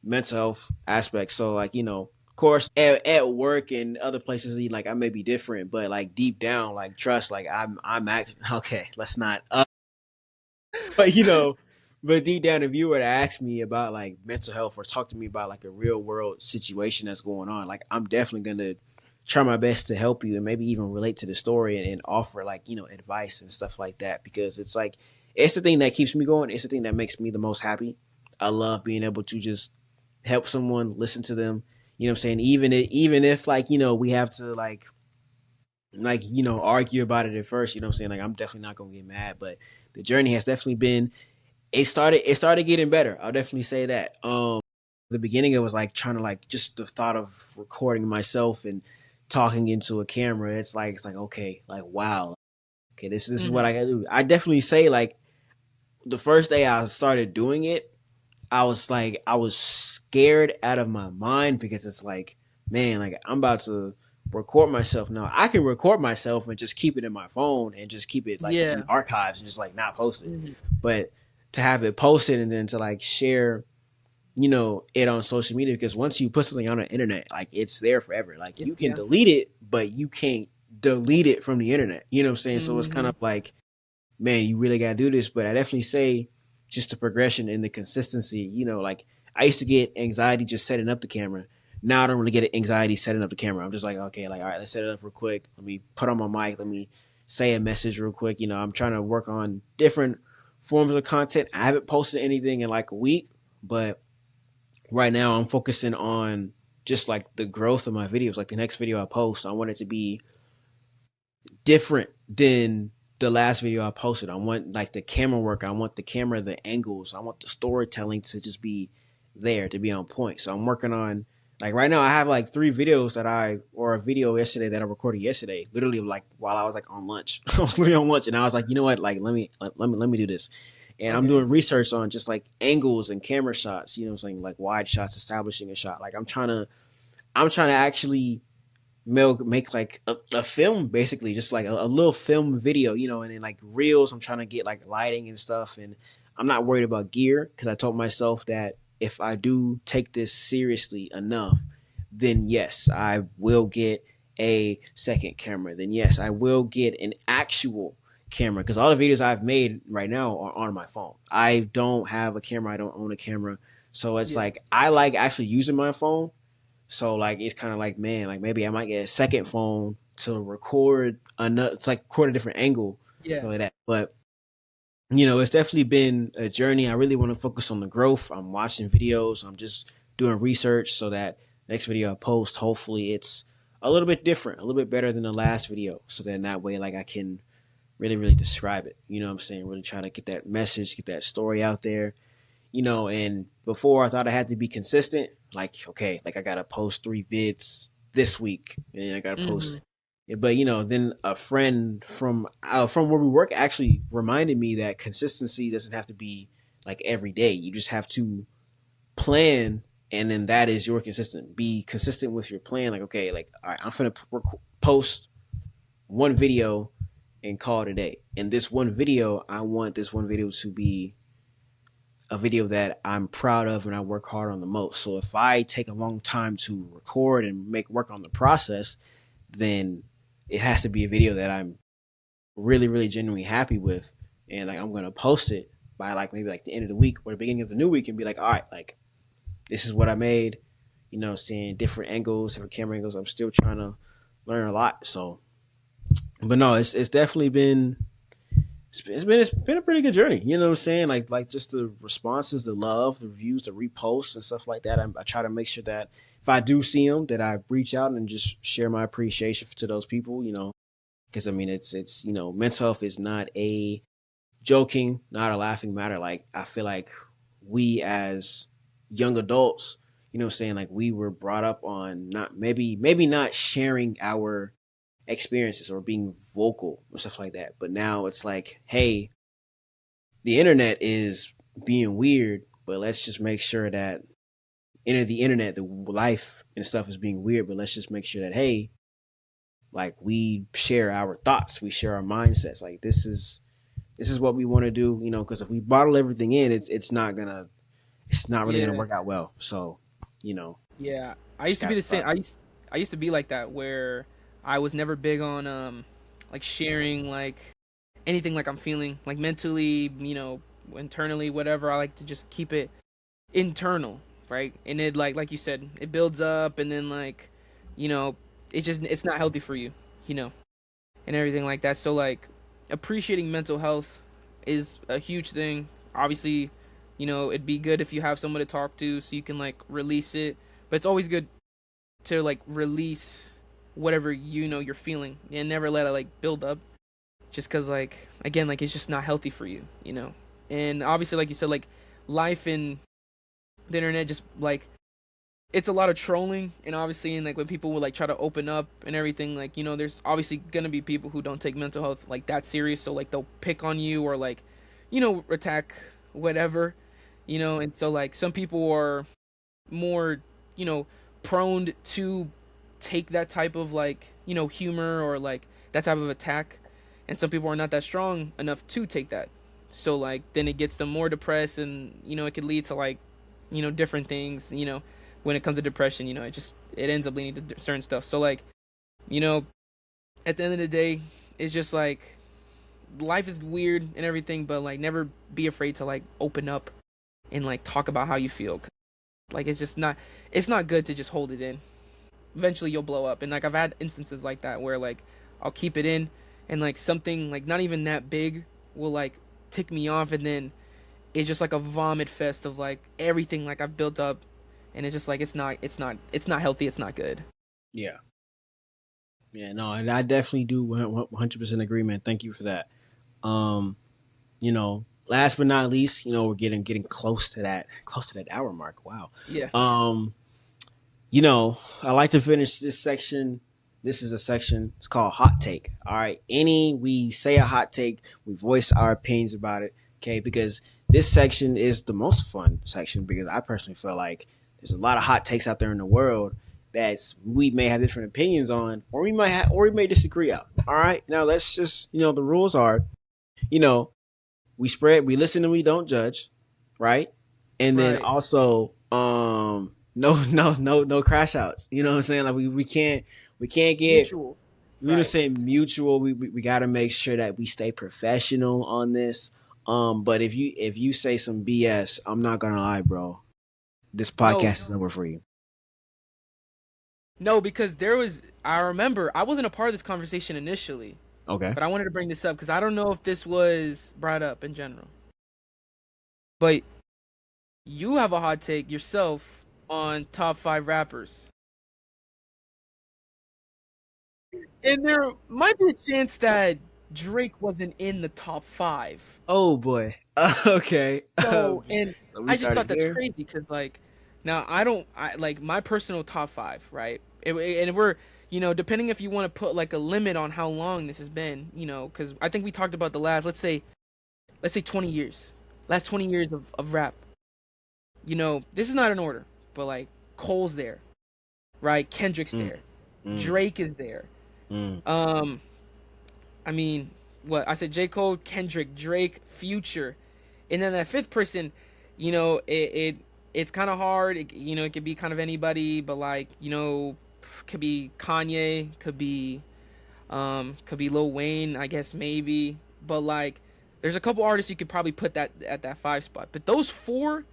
mental health aspects. So like of course at work and other places like I may be different, but like deep down like trust like I'm okay. Let's not but but deep down, if you were to ask me about like mental health or talk to me about like a real world situation that's going on, like I'm definitely gonna try my best to help you and maybe even relate to the story and offer like advice and stuff like that because it's like it's the thing that keeps me going. It's the thing that makes me the most happy. I love being able to just help someone, listen to them. You know what I'm saying? Even if like we have to like argue about it at first. You know what I'm saying? Like I'm definitely not gonna get mad, but the journey has definitely been it started getting better. I'll definitely say that. The beginning it was like trying to like just the thought of recording myself and talking into a camera. It's like okay, like wow, okay, this is what Hmm. I gotta do. I definitely say like the first day I started doing it, I was scared out of my mind because it's like man, like I'm about to record myself now. I can record myself and just keep it in my phone and just keep it like in Yeah. archives and just like not post it. Hmm. But to have it posted and then to like share it on social media because once you put something on the internet like it's there forever, like you can Yeah. delete it but you can't delete it from the internet, you know what I'm saying? So it's kind Hmm. of like man, you really got to do this. But I definitely say just the progression and the consistency. Like I used to get anxiety just setting up the camera. Now I don't really get anxiety setting up the camera. I'm just like, okay, like all right, let's set it up real quick. Let me put on my mic. Let me say a message real quick. I'm trying to work on different forms of content. I haven't posted anything in like a week, but right now I'm focusing on just like the growth of my videos. Like the next video I post, I want it to be different than the last video I posted. I want like the camera work. I want the camera, the angles. I want the storytelling to just be there to be on point. So I'm working on like right now I have like three videos or a video yesterday that I recorded yesterday, literally like while I was like on lunch. I was literally on lunch and I was like, you know what? Like let me do this. And I'm Okay. doing research on just like angles and camera shots, what I'm saying, like wide shots, establishing a shot. Like I'm trying to actually make like a film basically just like a little film video and then like reels. I'm trying to get like lighting and stuff and I'm not worried about gear because I told myself that if I do take this seriously enough then yes I will get a second camera, then yes I will get an actual camera because all the videos I've made right now are on my phone. I don't have a camera, I don't own a camera, so it's Yeah. like I like actually using my phone. So like it's kind of like man, like maybe I might get a second phone to record another, it's like record a different angle, Yeah. something like that. But it's definitely been a journey. I really want to focus on the growth. I'm watching videos. I'm just doing research so that next video I post, hopefully it's a little bit different, a little bit better than the last video. So then that way, like I can really, really describe it. You know what I'm saying? Really try to get that message, get that story out there. And before I thought I had to be consistent. Like, okay, like I gotta post 3 vids this week, and I gotta Hmm. post. But then a friend from where we work actually reminded me that consistency doesn't have to be like every day. You just have to plan, and then that is your consistent. Be consistent with your plan. Like, okay, like all right, I'm gonna post one video and call it a day. And this one video, I want this one video to be a video that I'm proud of and I work hard on the most. So if I take a long time to record and make work on the process, then it has to be a video that I'm really, really genuinely happy with. And like I'm gonna post it by like maybe like the end of the week or the beginning of the new week and be like, all right, like this is what I made, seeing different angles, different camera angles. I'm still trying to learn a lot. So but no, it's definitely been it's been a pretty good journey. You know what I'm saying? Like just the responses, the love, the reviews, the reposts, and stuff like that. I try to make sure that if I do see them, that I reach out and just share my appreciation to those people. Because I mean, it's mental health is not a joking, not a laughing matter. Like I feel like we as young adults, what I'm saying, like we were brought up on not maybe not sharing our experiences or being vocal or stuff like that. But now it's like, hey, the internet is being weird, but let's just make sure that the internet, the life and stuff is being weird, but let's just make sure that, hey, like we share our thoughts, we share our mindsets. Like this is what we want to do, you know, because if we bottle everything in, it's not really gonna Yeah, work out well. So, you know, yeah. I just used to be gotta the same. try. I used to be like that where I was never big on like sharing like anything like I'm feeling like mentally, internally, whatever. I like to just keep it internal, right? And it like you said, it builds up, and then like, you know, it's not healthy for you, you know, and everything like that. So like, appreciating mental health is a huge thing. Obviously, it'd be good if you have someone to talk to so you can like release it. But it's always good to like release whatever you're feeling and never let it like build up. Just because like again like it's just not healthy for you, you know. And obviously, like you said, like life in the internet just like it's a lot of trolling, and obviously, and like when people will like try to open up and everything, like there's obviously gonna be people who don't take mental health like that serious, so like they'll pick on you or like attack whatever, and so like some people are more you know prone to take that type of like humor or like that type of attack, and some people are not that strong enough to take that, so like then it gets them more depressed, and it could lead to like different things, when it comes to depression, it ends up leading to certain stuff. So like you know at the end of the day, it's just like life is weird and everything, but like never be afraid to like open up and like talk about how you feel. Like it's not good to just hold it in. Eventually you'll blow up, and like I've had instances like that where like I'll keep it in, and like something like not even that big will like tick me off, and then it's just like a vomit fest of like everything like I've built up, and it's just like it's not healthy, it's not good. Yeah. Yeah, no, and I definitely do 100% agreement. Thank you for that. Um, last but not least, we're getting close to that hour mark. Wow. Yeah. Um, I like to finish this section. This is a section. It's called hot take. All right. We say a hot take, we voice our opinions about it. Okay, because this section is the most fun section because I personally feel like there's a lot of hot takes out there in the world that we may have different opinions on, or we may disagree out. All right. Now let's just the rules are, you know, we listen and we don't judge, right? And then Right. also, no crash outs. You know what I'm saying? Like we can't get Mutual. we just Right. say mutual. We got to make sure that we stay professional on this. But if you say some BS, I'm not gonna lie, bro. This No, podcast is over for you. no, because I remember I wasn't a part of this conversation initially, Okay. but I wanted to bring this up because I don't know if this was brought up in general. But you have a hot take yourself on top 5 rappers. And there might be a chance that Drake wasn't in the top 5. Oh boy. Okay. So, and So we I just started thought that's here. crazy because, like, now I like my personal top 5, right? And we're, depending if you want to put like a limit on how long this has been, because I think we talked about the last, let's say 20 years, last 20 years of rap. This is not in order, but like Cole's there, right? Kendrick's Mm, there, mm, Drake is there. mm. Um, I mean, what I said: J. Cole, Kendrick, Drake, Future, and then that fifth person, it's kind of hard. It could be kind of anybody, but like could be Kanye, could be Lil Wayne, I guess maybe, but like there's a couple artists you could probably put that at that 5 spot, but those four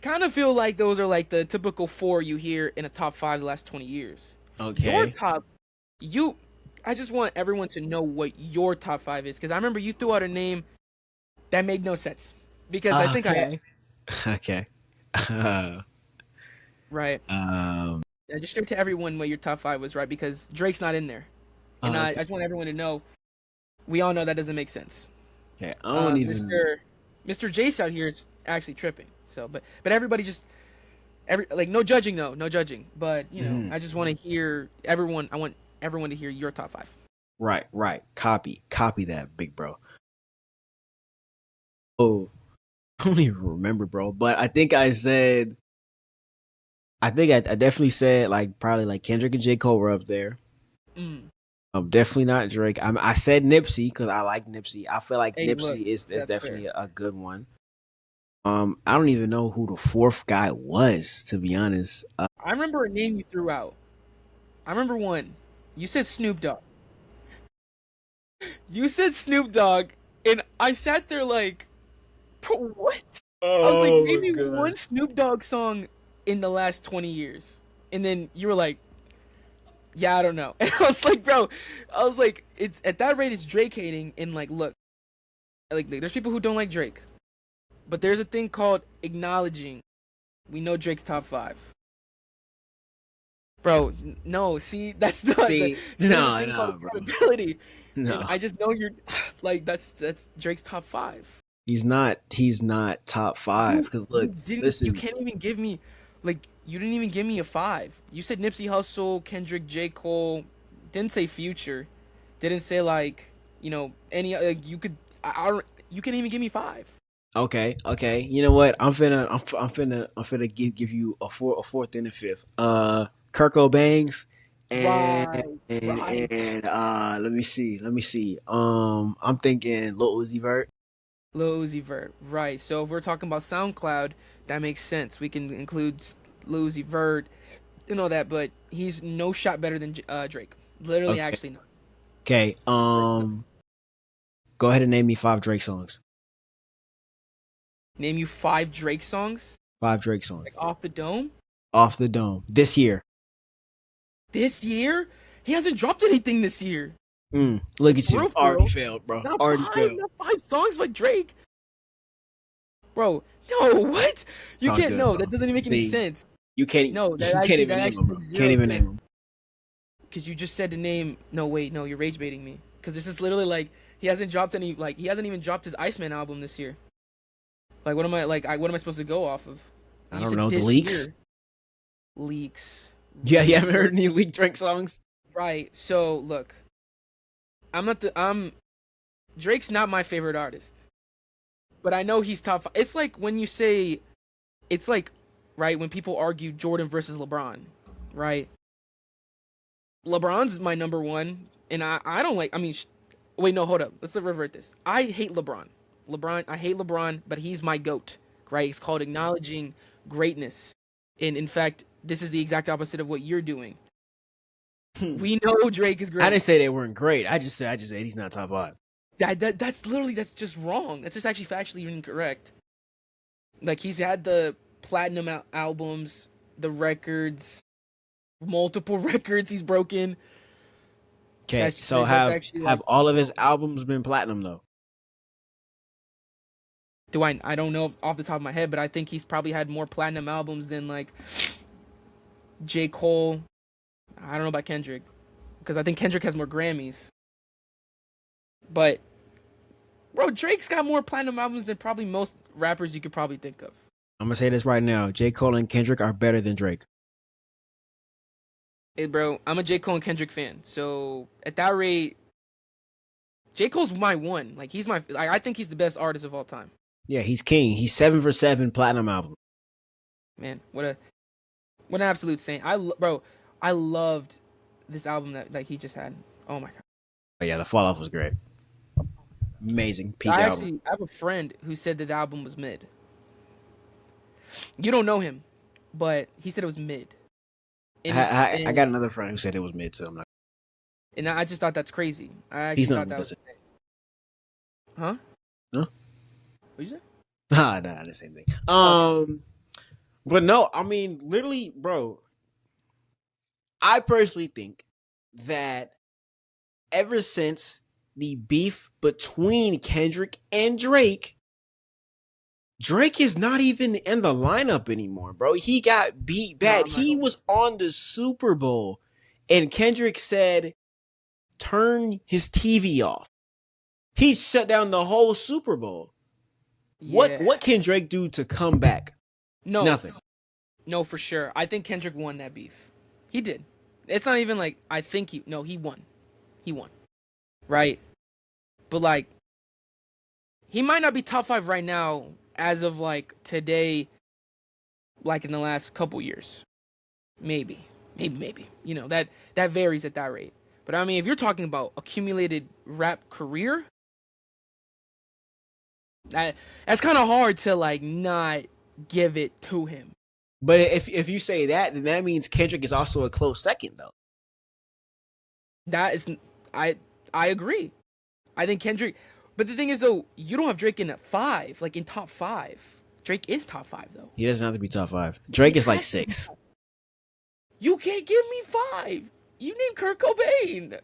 kind of feel like those are like the typical four you hear in a top 5 the last 20 years. Your Okay. top, you, I just want everyone to know what your top 5 is because I remember you threw out a name that made no sense because I think I Okay. Okay. Uh, right. um. I just shared to everyone what your top 5 was, right? Because Drake's not in there, and I Okay. just want everyone to know. We all know that doesn't make sense. Okay. I don't even. Mister Jace out here is actually tripping. So, but everybody just like no judging though, no judging. But Mhm. I just want to hear everyone. I want everyone to hear your top 5. Right. Right. Copy. Copy that, big bro. Oh. I don't even remember, bro. But I think I said, I definitely said like probably like Kendrick and J Cole were up there. Mm. Definitely not Drake. I said Nipsey because I like Nipsey. I feel like Hey, look, Nipsey is that's fair. definitely a good one. I don't even know who the fourth guy was, to be honest. I remember a name you threw out. I remember one. You said Snoop Dogg. You said Snoop Dogg, and I sat there like, bro, what? I was like, Oh name my me god. one Snoop Dogg song in the last 20 years. And then you were like, yeah, I don't know. And I was like, bro, I was like, it's at that rate, it's Drake hating. And like, look, like, there's people who don't like Drake, but there's a thing called acknowledging. We know Drake's top five. Bro, no, see, that's not the. See, See, there's a no, thing called no, bro, accountability, and no. I just know you're like that's Drake's top five. He's not. He's not top five. Because look, You listen. can't even give me, like, you didn't even give me a five. You said Nipsey Hussle, Kendrick, J Cole, didn't say Future, didn't say like, any like you could I don't you can't even give me five. Okay, okay. You know what? I'm finna give you a fourth and a fifth. Kirko Bangs, and Right, and right. and let me see. I'm thinking Lil Uzi Vert. Lil Uzi Vert, right. So if we're talking about SoundCloud, that makes sense. We can include Lil Uzi Vert and all that, but he's no shot better than Drake. Literally, Okay, actually not. okay. Drake's not. Go ahead and name me five Drake songs. Name you five Drake songs, Five Drake songs like off the dome. off the dome this year. This year, he hasn't dropped anything this year. Look at you, For already real. failed, bro. Not Already five, failed. not five songs by Drake, bro. No, what? It's You all can't. good, No, that bro. doesn't even make any See, sense. you can't. No, You can't even that name them, actually bro. makes Can't zero even name sense. them. Because you just said the name. No, wait, no, you're rage baiting me. Because this is literally like he hasn't dropped any. Like he hasn't even dropped his Iceman album this year. Like what am I like? What am I supposed to go off of? I And you don't said know the this leaks. year leaks. Yeah, you Really, haven't bro? heard any leaked Drake songs. Right. So look, I'm not the. I'm Drake's not my favorite artist, but I know he's top five. It's like when you say, it's like, right when people argue Jordan versus LeBron, right? LeBron's my number one, and I don't like. I mean, wait, no, hold up. Let's revert this. I hate LeBron. I hate LeBron, but he's my goat, right? It's called acknowledging greatness, and in fact, this is the exact opposite of what you're doing. We know Drake is I great. didn't say they weren't great. I just said he's not top five. That's literally that's just wrong. That's just actually factually incorrect. Like he's had the platinum albums, the records, multiple records he's broken. Okay, so That's actually have like all of his wrong. albums been platinum though? Do I don't know off the top of my head, but I think he's probably had more platinum albums than like J. Cole. I don't know about Kendrick because I think Kendrick has more Grammys. But bro, Drake's got more platinum albums than probably most rappers you could probably think of. I'm gonna say this right now: J. Cole and Kendrick are better than Drake. Hey, bro, I'm a J. Cole and Kendrick fan, so at that rate, J. Cole's my one. Like he's my. Like, I think he's the best artist of all time. Yeah, he's king. He's 7 for 7 platinum album. Man, what an absolute saint. Bro, I loved this album that like he just had. Oh my god. But yeah, the fall off was great. Amazing peak I album. actually I have a friend who said that the album was mid. You don't know him, but he said it was mid. And it's I got another friend who said it was mid, so I'm not. and I just thought that's crazy. I He's actually not thought gonna that was listen. insane. Huh? No, What you say? nah, the same thing. Okay. But no, I mean, literally, bro. I personally think that ever since the beef between Kendrick and Drake, Drake is not even in the lineup anymore, bro. He got beat No, bad. I'm not He going. was on the Super Bowl, and Kendrick said, turn his TV off. He shut down the whole Super Bowl. Yeah. What can Drake do to come back? No, Nothing. no, for sure. I think Kendrick won that beef. He did. It's not even like I think he. No, he won. He won. Right. But like, he might not be top five right now. as of like today, like in the last couple years. Maybe. You know, that varies at that rate. But I mean, if you're talking about accumulated rap career, that that's kind of hard to like not give it to him. But if you say that, then that means Kendrick is also a close second, though. That is, I I agree. I think Kendrick. But the thing is, though, you don't have Drake in at five, like in top five. Drake is top five, though. He doesn't have to be top five. He Drake is like has to be six. top. You can't give me five. You named Kurt Cobain.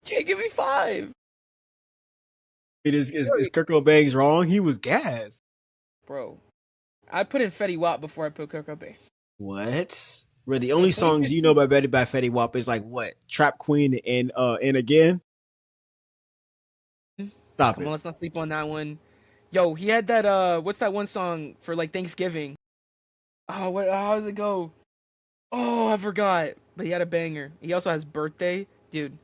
Can't give me five. Is Kurt Cobain's wrong? He was gas. Bro, I'd put in Fetty Wap before I put Kurt Cobain. What? Bro, the Bro, only songs you know by Betty by Fetty Wap is like what? Trap Queen and again. Stop Come on, it. let's not sleep on that one. Yo, he had that what's that one song for like Thanksgiving? Oh, what how does it go? Oh, I forgot. But he had a banger. He also has Birthday. Dude.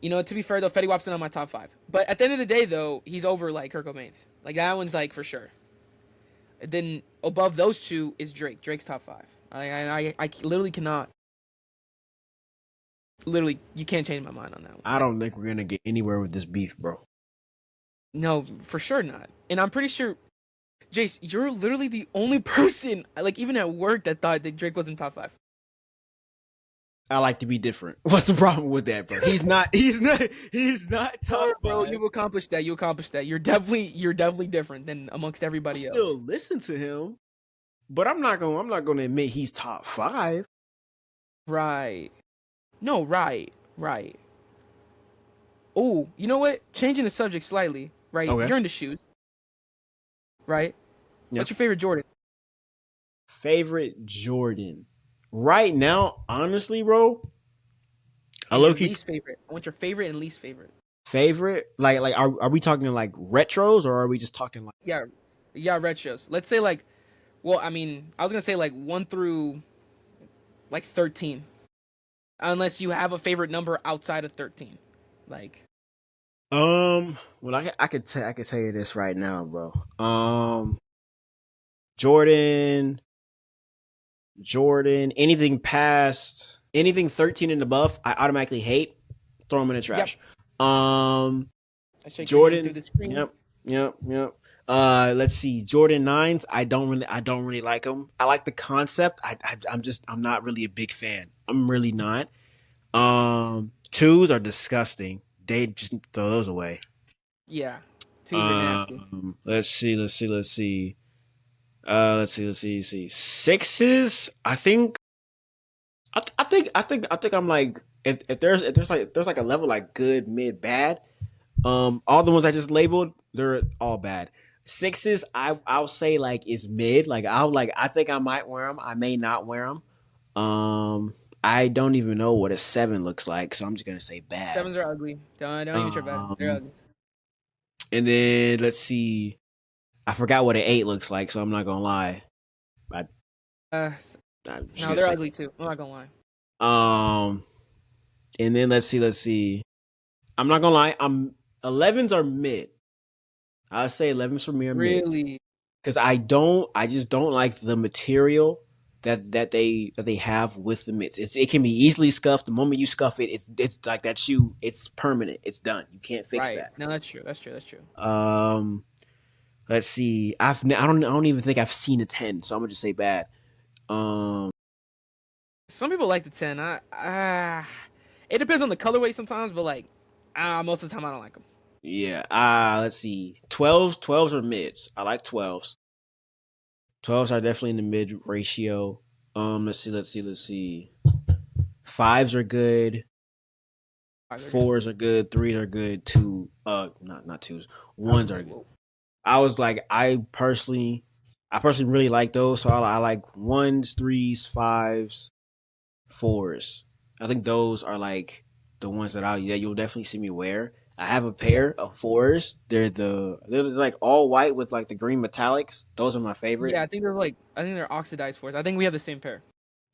You know, to be fair though, Fetty Wap's not on my top five. But at the end of the day though, he's over like Kurt Cobain's. Like that one's like for sure. And then above those two is Drake. Drake's top five. I literally cannot. Literally, you can't change my mind on that one. I don't think we're gonna get anywhere with this beef, bro. No, for sure not. And I'm pretty sure, Jace, you're literally the only person, like even at work, that thought that Drake was in top five. I like to be different. What's the problem with that, bro? He's not. He's not top Bro, five. you accomplished that. You accomplished that. You're definitely different than amongst I everybody else. still listen to him, but I'm not gonna admit he's top five. Right. No, right. Oh, you know what? Changing the subject slightly, right? Okay. You're into shoes, right? Yeah. What's your favorite Jordan? Favorite Jordan right now, honestly, bro. I And your low key least favorite. I want your favorite and least favorite. favorite. Like are we talking like retros or are we just talking like? Yeah, yeah, retros. Let's say like, well, I mean, I was gonna say like 1 through like 13, unless you have a favorite number outside of 13. Like, Well, I could tell you this right now, bro. Jordan, anything 13 and above, I automatically hate. Throw them in the yep, trash. I shake your hand through Jordan, the screen. yep. Let's see, Jordan nines. I don't really like them. I like the concept. I'm not really a big fan. I'm really not. Twos are disgusting. They just throw those away. Yeah, twos are nasty. Let's see. Let's see. Sixes. I think I'm like if there's like a level like good, mid, bad. All the ones I just labeled, they're all bad. Sixes, I'll say like is mid. I think I might wear them. I may not wear them. I don't even know what a seven looks like, so I'm just gonna say bad. Sevens are ugly. Don't even try about it. They're Um, ugly. and then let's see. I forgot what an eight looks like, so I'm not gonna lie. I, Uh, I'm just no, gonna they're say. ugly too. I'm not gonna lie. Um, and then let's see. I'm not gonna lie. 11s are mid. I'll say 11s for me are mid Really? because I just don't like the material that they have with the mitts. It can be easily scuffed. The moment you scuff it, it's like that shoe. It's permanent. It's done. You can't fix Right. that. No, that's true. That's true. That's true. Um, let's see. I don't even think I've seen a 10, so I'm gonna just say bad. Um, Some people like the 10. It depends on the colorway sometimes, but like, most of the time I don't like them. yeah. Let's see. 12s are mids. I like 12s. 12s are definitely in the mid ratio. Let's see. Fives are good. Fours are good. Threes are good. Not twos. I was Ones just are like, good. whoa. I personally really like those. So I like ones, threes, fives, fours. I think those are like the ones that you'll definitely see me wear. I have a Yeah. pair of fours. They're like all white with like the green metallics. Those are my favorite. Yeah, I think they're oxidized for us. I think we have the same pair.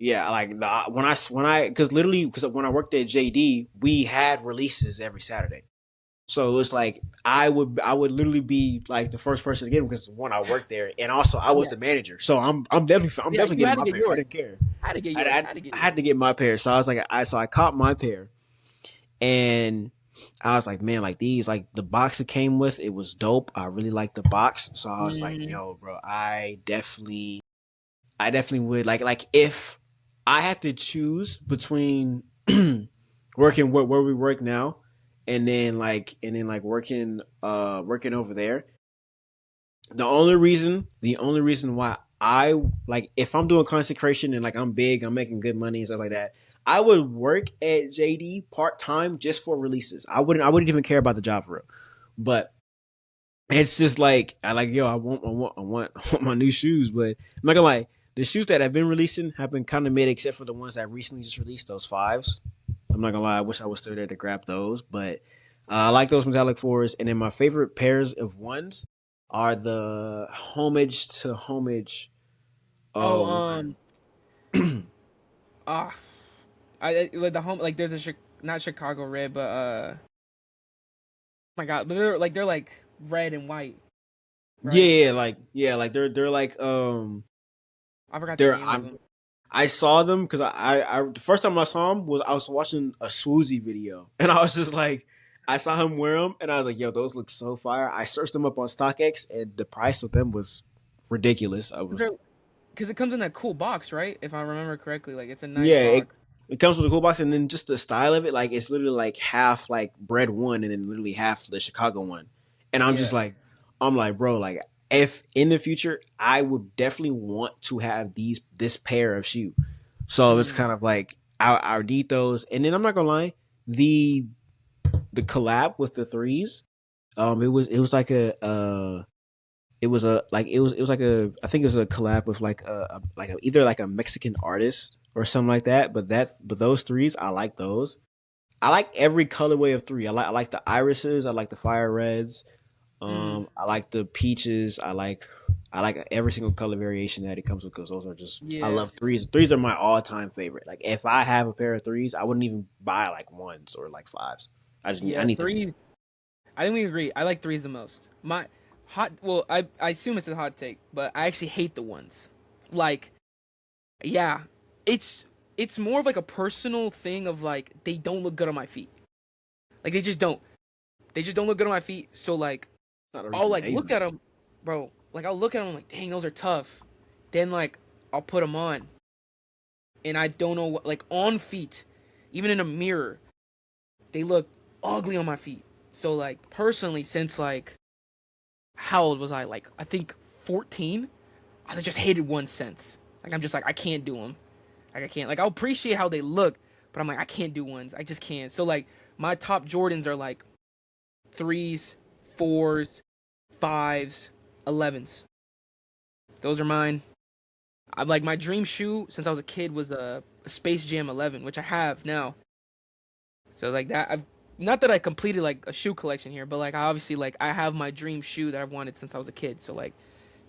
Yeah, like when I because literally because when I worked at JD, we had releases every Saturday. So it was like I would literally be like the first person to get them because one I worked there and also I was Yeah, the manager. So I'm yeah. definitely You getting had to my get pair. I yours. didn't care. Had to get I, yours. I, Had to get I yours. had to get my pair. So I was like I caught my pair and I was like, man, like these, like the box it came with, it was dope. I really liked the box. So I was like, Mm. yo, bro, I definitely would like if I had to choose between working where we work now and then like working over there. The only reason why I like if I'm doing consecration and like I'm big, I'm making good money and stuff like that. I would work at JD part time just for releases. I wouldn't even care about the job for real. But it's just like I like yo, I want my new shoes, but I'm not gonna lie, the shoes that have been releasing have been kind of mid, except for the ones that recently just released, those fives. I'm not gonna lie, I wish I was still there to grab those, but I like those metallic fours. And then my favorite pairs of ones are the homage to homage Oh, ones. ah, I like the home like there's a not Chicago red, but my God, but they're like red and white, right? Like they're like I forgot the they're name of I'm them. I saw them because I the first time I saw him was I was watching a Swoozy video and I was just like I saw him wear them and I was like, yo, those look so fire. I searched them up on StockX and the price of them was ridiculous. I was Because it comes in that cool box, right? If I remember correctly, like it's a nice Yeah, it box. it comes with a cool box and then just the style of it, like it's literally like half like bread one and then literally half the Chicago one. And Yeah. I'm like, bro, like if in the future I would definitely want to have this pair of shoe. So it's Mm. kind of like our need those. And then I'm not gonna lie, the the collab with the threes, it was like it was like a I think it was a collab with like either like a Mexican artist or something like that. But those threes, I like those. I like every colorway of three. I like the irises. I like the fire reds. Mm. I like the peaches. I like every single color variation that it comes with because those are just I Yeah. love threes. Threes are my all time favorite. Like if I have a pair of threes, I wouldn't even buy like ones or like fives. I Yeah. need threes. Threes. I think we agree. I like threes the most. My hot. Well, I assume it's a hot take, but I actually hate the ones. Like, yeah, it's it's more of like a personal thing of like they don't look good on my feet. Like they just don't. They just don't look good on my feet. So like It's not a I'll reason to like hate look them. at them, bro. Like I'll look at them like, dang, those are tough. Then like I'll put them on, and I don't know what like on feet, even in a mirror, they look ugly on my feet. So like personally, since like how old was I? Like I think 14. I just hated one since. Like I'm just like I can't do them. Like I can't. Like I'll appreciate how they look, but I'm like I can't do ones. I just can't. So like my top Jordans are like threes, fours, fives, 11s. Those are mine. I like my dream shoe since I was a kid was a Space Jam 11, which I have now. So like that, I've not that I completed like a shoe collection here, but like I obviously like I have my dream shoe that I've wanted since I was a kid. So like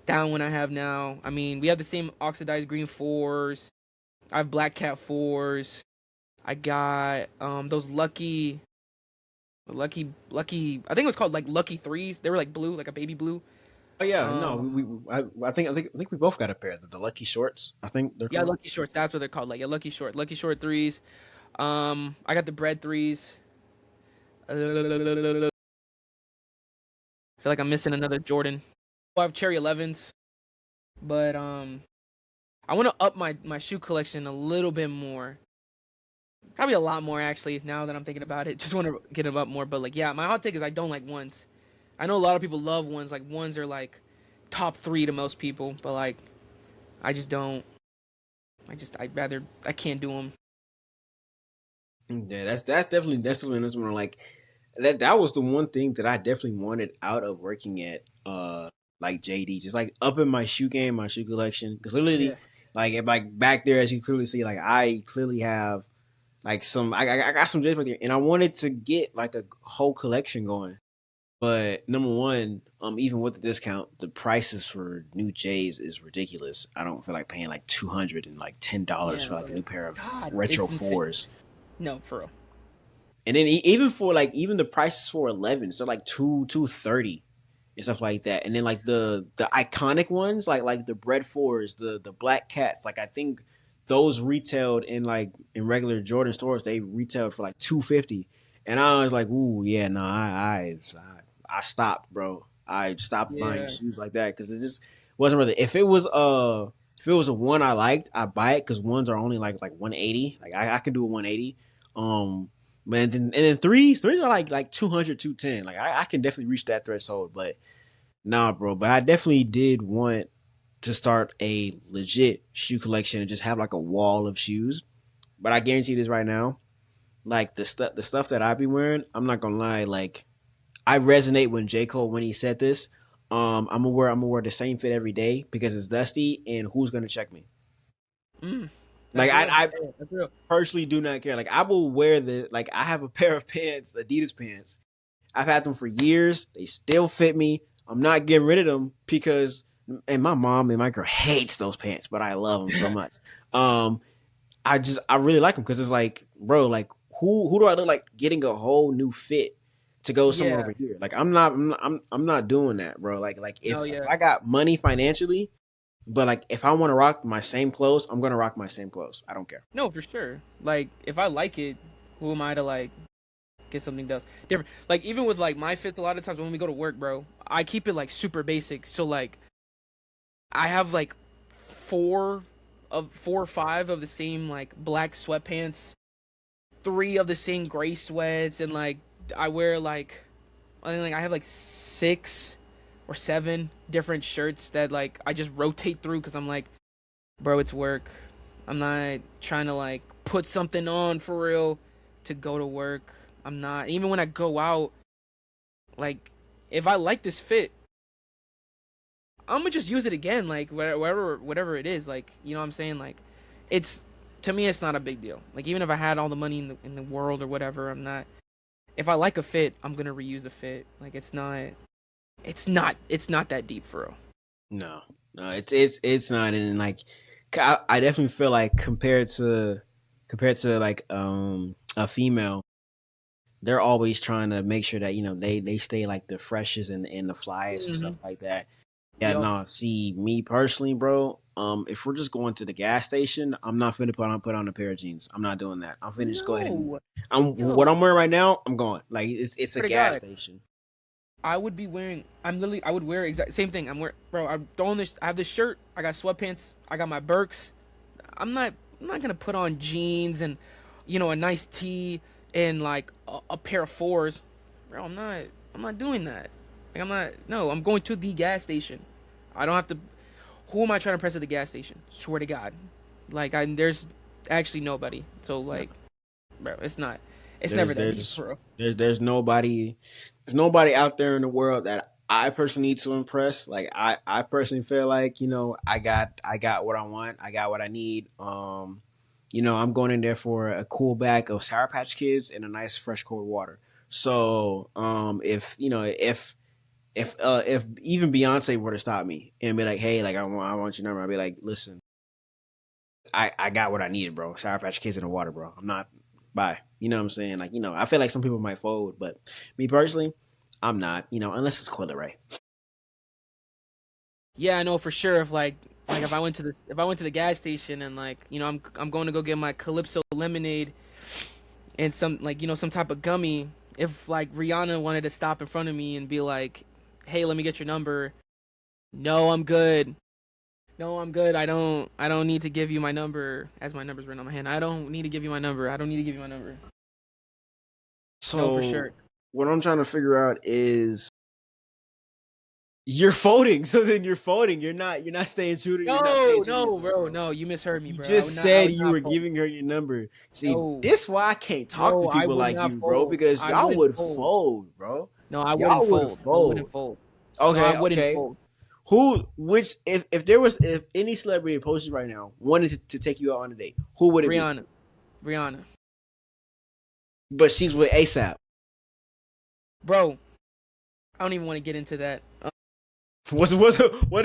that one I have now. I mean, we have the same oxidized green fours. I have black cat fours. I got those lucky. I think it was called like lucky threes. They were like blue, like a baby blue. Oh yeah, no, Um, I think we both got a pair of the Lucky Shorts. I think they're yeah, called. lucky shorts. That's what they're called. Like a lucky short threes. I got the bread threes. I feel like I'm missing another Jordan. I have cherry 11s, but I want to up my shoe collection a little bit more. Probably a lot more actually. Now that I'm thinking about it, just want to get them up more. But like, yeah, my hot take is I don't like ones. I know a lot of people love ones. Like ones are like top three to most people, but like I just don't. I can't do them. Yeah, that's definitely this one. Like that was the one thing that I definitely wanted out of working at like JD, just like upping my shoe game, my shoe collection. Because Yeah. literally, like back there, as you clearly see, like I clearly have like some I got some J's back there, and I wanted to get like a whole collection going. But number one, even with the discount, the prices for new J's is ridiculous. I don't feel like paying like $210 Yeah, for like a bro. new pair of God, retro it's insane. fours. No, for real. And then even for like even the prices for 11s, they're like 230 and stuff like that. And then like the iconic ones, like the Bread Fours, the Black Cats, like I think those retailed in like in regular Jordan stores, they retailed for like 250. And I was like, ooh, yeah, no, I stopped, bro. I stopped buying Yeah. shoes like that because it just wasn't really. If it was a one I liked, I buy it because ones are only like 180. Like I could do a 180. Um, Man, and then threes are like 200, 210. Like I can definitely reach that threshold, but nah, bro. But I definitely did want to start a legit shoe collection and just have like a wall of shoes. But I guarantee this right now, like the stuff that I be wearing, I'm not gonna lie, like I resonate when J. Cole when he said this. I'm gonna wear the same fit every day because it's dusty and who's gonna check me? Mm, Like that's real. I Hey, that's real. personally do not care. Like I will wear the like I have a pair of pants, Adidas pants. I've had them for years. They still fit me. I'm not getting rid of them because and my mom and my girl hates those pants, but I love them so much. Um I really like them because it's like, bro, like who do I look like getting a whole new fit to go somewhere Yeah. over here? Like I'm not doing that, bro. Like No, if yeah. I got money financially, but like if I want to rock my same clothes, I'm gonna rock my same clothes. I don't care. No, for sure. Like, if I like it, who am I to like get something else different? Like, even with like my fits, a lot of times when we go to work, bro, I keep it like super basic. So like, I have like four or five of the same like black sweatpants, three of the same gray sweats, and like I wear like I think like I have like six or seven different shirts that like I just rotate through because I'm like, bro, it's work. I'm not trying to like put something on for real to go to work. I'm not even when I go out, like if I like this fit, I'm gonna just use it again, like whatever it is. Like, you know what I'm saying? Like, it's to me, it's not a big deal. Like, even if I had all the money in the world or whatever, I'm not. If I like a fit, I'm gonna reuse the fit. Like, it's not that deep for real. No, no, it's not. And like, I definitely feel like compared to like a female, they're always trying to make sure that they stay like the freshest and the flyest and stuff Mm-hmm. like that. Yeah, Yup. no. See, me personally, bro. If we're just going to the gas station, I'm not finna put on a pair of jeans. I'm not doing that. I'm finna just go ahead and No, I'm what yo, I'm wearing right now. I'm going like it's a swear to gas God, station. I would be wearing. I would wear exact same thing. Bro. I'm throwing this. I have this shirt. I got sweatpants. I got my Birks. I'm not. I'm not gonna put on jeans and, a nice tee and like a pair of fours, bro. I'm not. I'm not doing that. Like I'm not. No, I'm going to the gas station. I don't have to. Who am I trying to press at the gas station? Swear to God, like there's actually nobody. So No. like, bro, it's not. It's never There's that deep, there's bro. there's nobody out there in the world that I personally need to impress. Like I personally feel like, I got what I want. I got what I need. I'm going in there for a cool bag of Sour Patch Kids and a nice fresh cold water. So, if even Beyonce were to stop me and be like, "Hey, like I want your number," I'd be like, "Listen, I got what I needed, bro. Sour Patch Kids in the water, bro. I'm not bye." You know what I'm saying? Like, I feel like some people might fold, but me personally, I'm not. Unless it's Coil Ray. Yeah, I know for sure. If I went to the gas station and like I'm going to go get my Calypso lemonade and some like some type of gummy. If like Rihanna wanted to stop in front of me and be like, "Hey, let me get your number." No, I'm good. No, I'm good. I don't need to give you my number as my number's written on my hand. I don't need to give you my number. I don't need to give you my number. No, for So sure. what I'm trying to figure out is you're folding. So then you're folding. You're not staying true to you're not staying No, true to no, yourself, bro. bro. No, you misheard me, You bro. I would just not. I said would you not were fold. giving her your number. See, No, this why I can't talk to no, I people would like not you, bro, fold. because I y'all wouldn't would fold. fold, bro. No, I wouldn't Y'all would fold. I wouldn't fold. fold. No, I Okay, wouldn't okay. fold. Which if any celebrity posted right now wanted to take you out on a date, who would it be? Rihanna. Rihanna. But she's with ASAP. Bro, I don't even want to get into that. What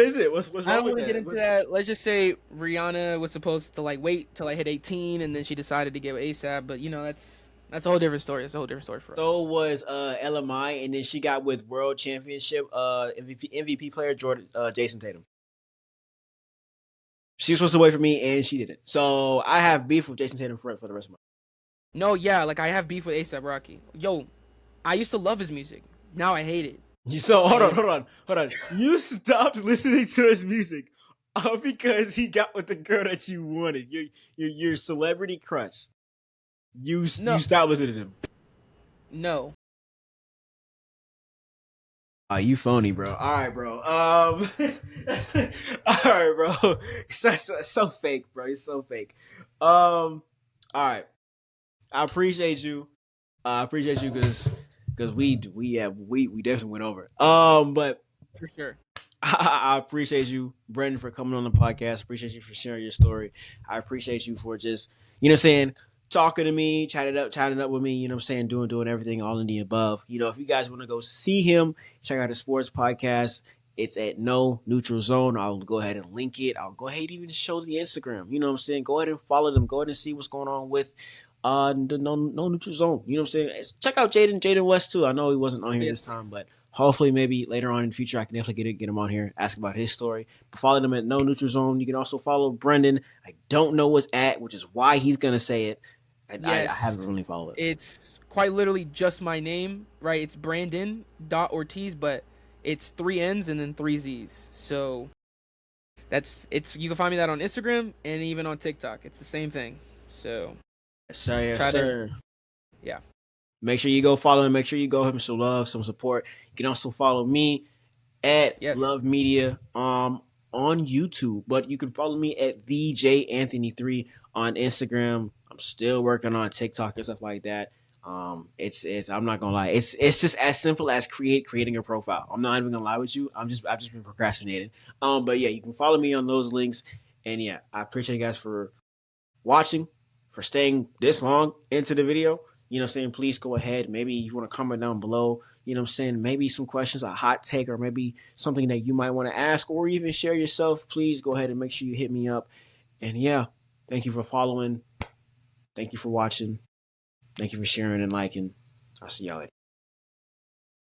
is it? What's I wrong don't with want to get that? into that. Let's just say Rihanna was supposed to like wait till I hit 18, and then she decided to get with ASAP. But you know, that's a whole different story. That's a whole different story for us. So was LMI, and then she got with World Championship MVP player Jordan Jason Tatum. She was supposed to wait for me, and she didn't. So I have beef with Jason Tatum for the rest of my. No, yeah, like I have beef with ASAP Rocky. Yo, I used to love his music. Now I hate it. So And hold on. You stopped listening to his music because he got with the girl that you wanted. Your celebrity crush. You no, stopped listening to him. no, You phony, bro. All right, bro. All right, bro. So fake, bro. You're so fake. All right. I appreciate you. I appreciate you because we definitely went over. But for sure. I appreciate you, Brendan, for coming on the podcast. Appreciate you for sharing your story. I appreciate you for just, you know what I'm saying, talking to me, chatting up with me, you know what I'm saying, doing everything all in the above. You know, if you guys want to go see him, check out his sports podcast. It's at No Neutral Zone. I'll go ahead and link it. I'll go ahead and even show the Instagram. You know what I'm saying? Go ahead and follow them. Go ahead and see what's going on with the no neutral zone. You know what I'm saying? Check out Jaden West too. I know he wasn't on here Yes, this please. time, but hopefully maybe later on in the future I can definitely get him on here, ask about his story. But follow them at No Neutral Zone. You can also follow Brendan. I don't know what's at, which is why he's gonna say it. And I Yes, haven't really followed it. it's quite literally just my name, right? It's Brandon dot Ortiz, but it's three N's and then three Z's. So it's you can find me that on Instagram and even on TikTok. It's the same thing. So Yes, sir. Yes, try to sir. yeah. Make sure you go follow him. Make sure you go give him some love, some support. You can also follow me at Yes. Love Media on YouTube, but you can follow me at VJ Anthony 3 on Instagram. I'm still working on TikTok and stuff like that. It's I'm not gonna lie, it's just as simple as creating a profile. I'm not even gonna lie with you. I've just been procrastinating. But yeah, you can follow me on those links, and yeah, I appreciate you guys for watching, for staying this long into the video. You know what I'm saying? Please go ahead. Maybe you want to comment down below. You know what I'm saying? Maybe some questions, a hot take, or maybe something that you might want to ask or even share yourself. Please go ahead and make sure you hit me up. And yeah, thank you for following. Thank you for watching. Thank you for sharing and liking. I'll see y'all later.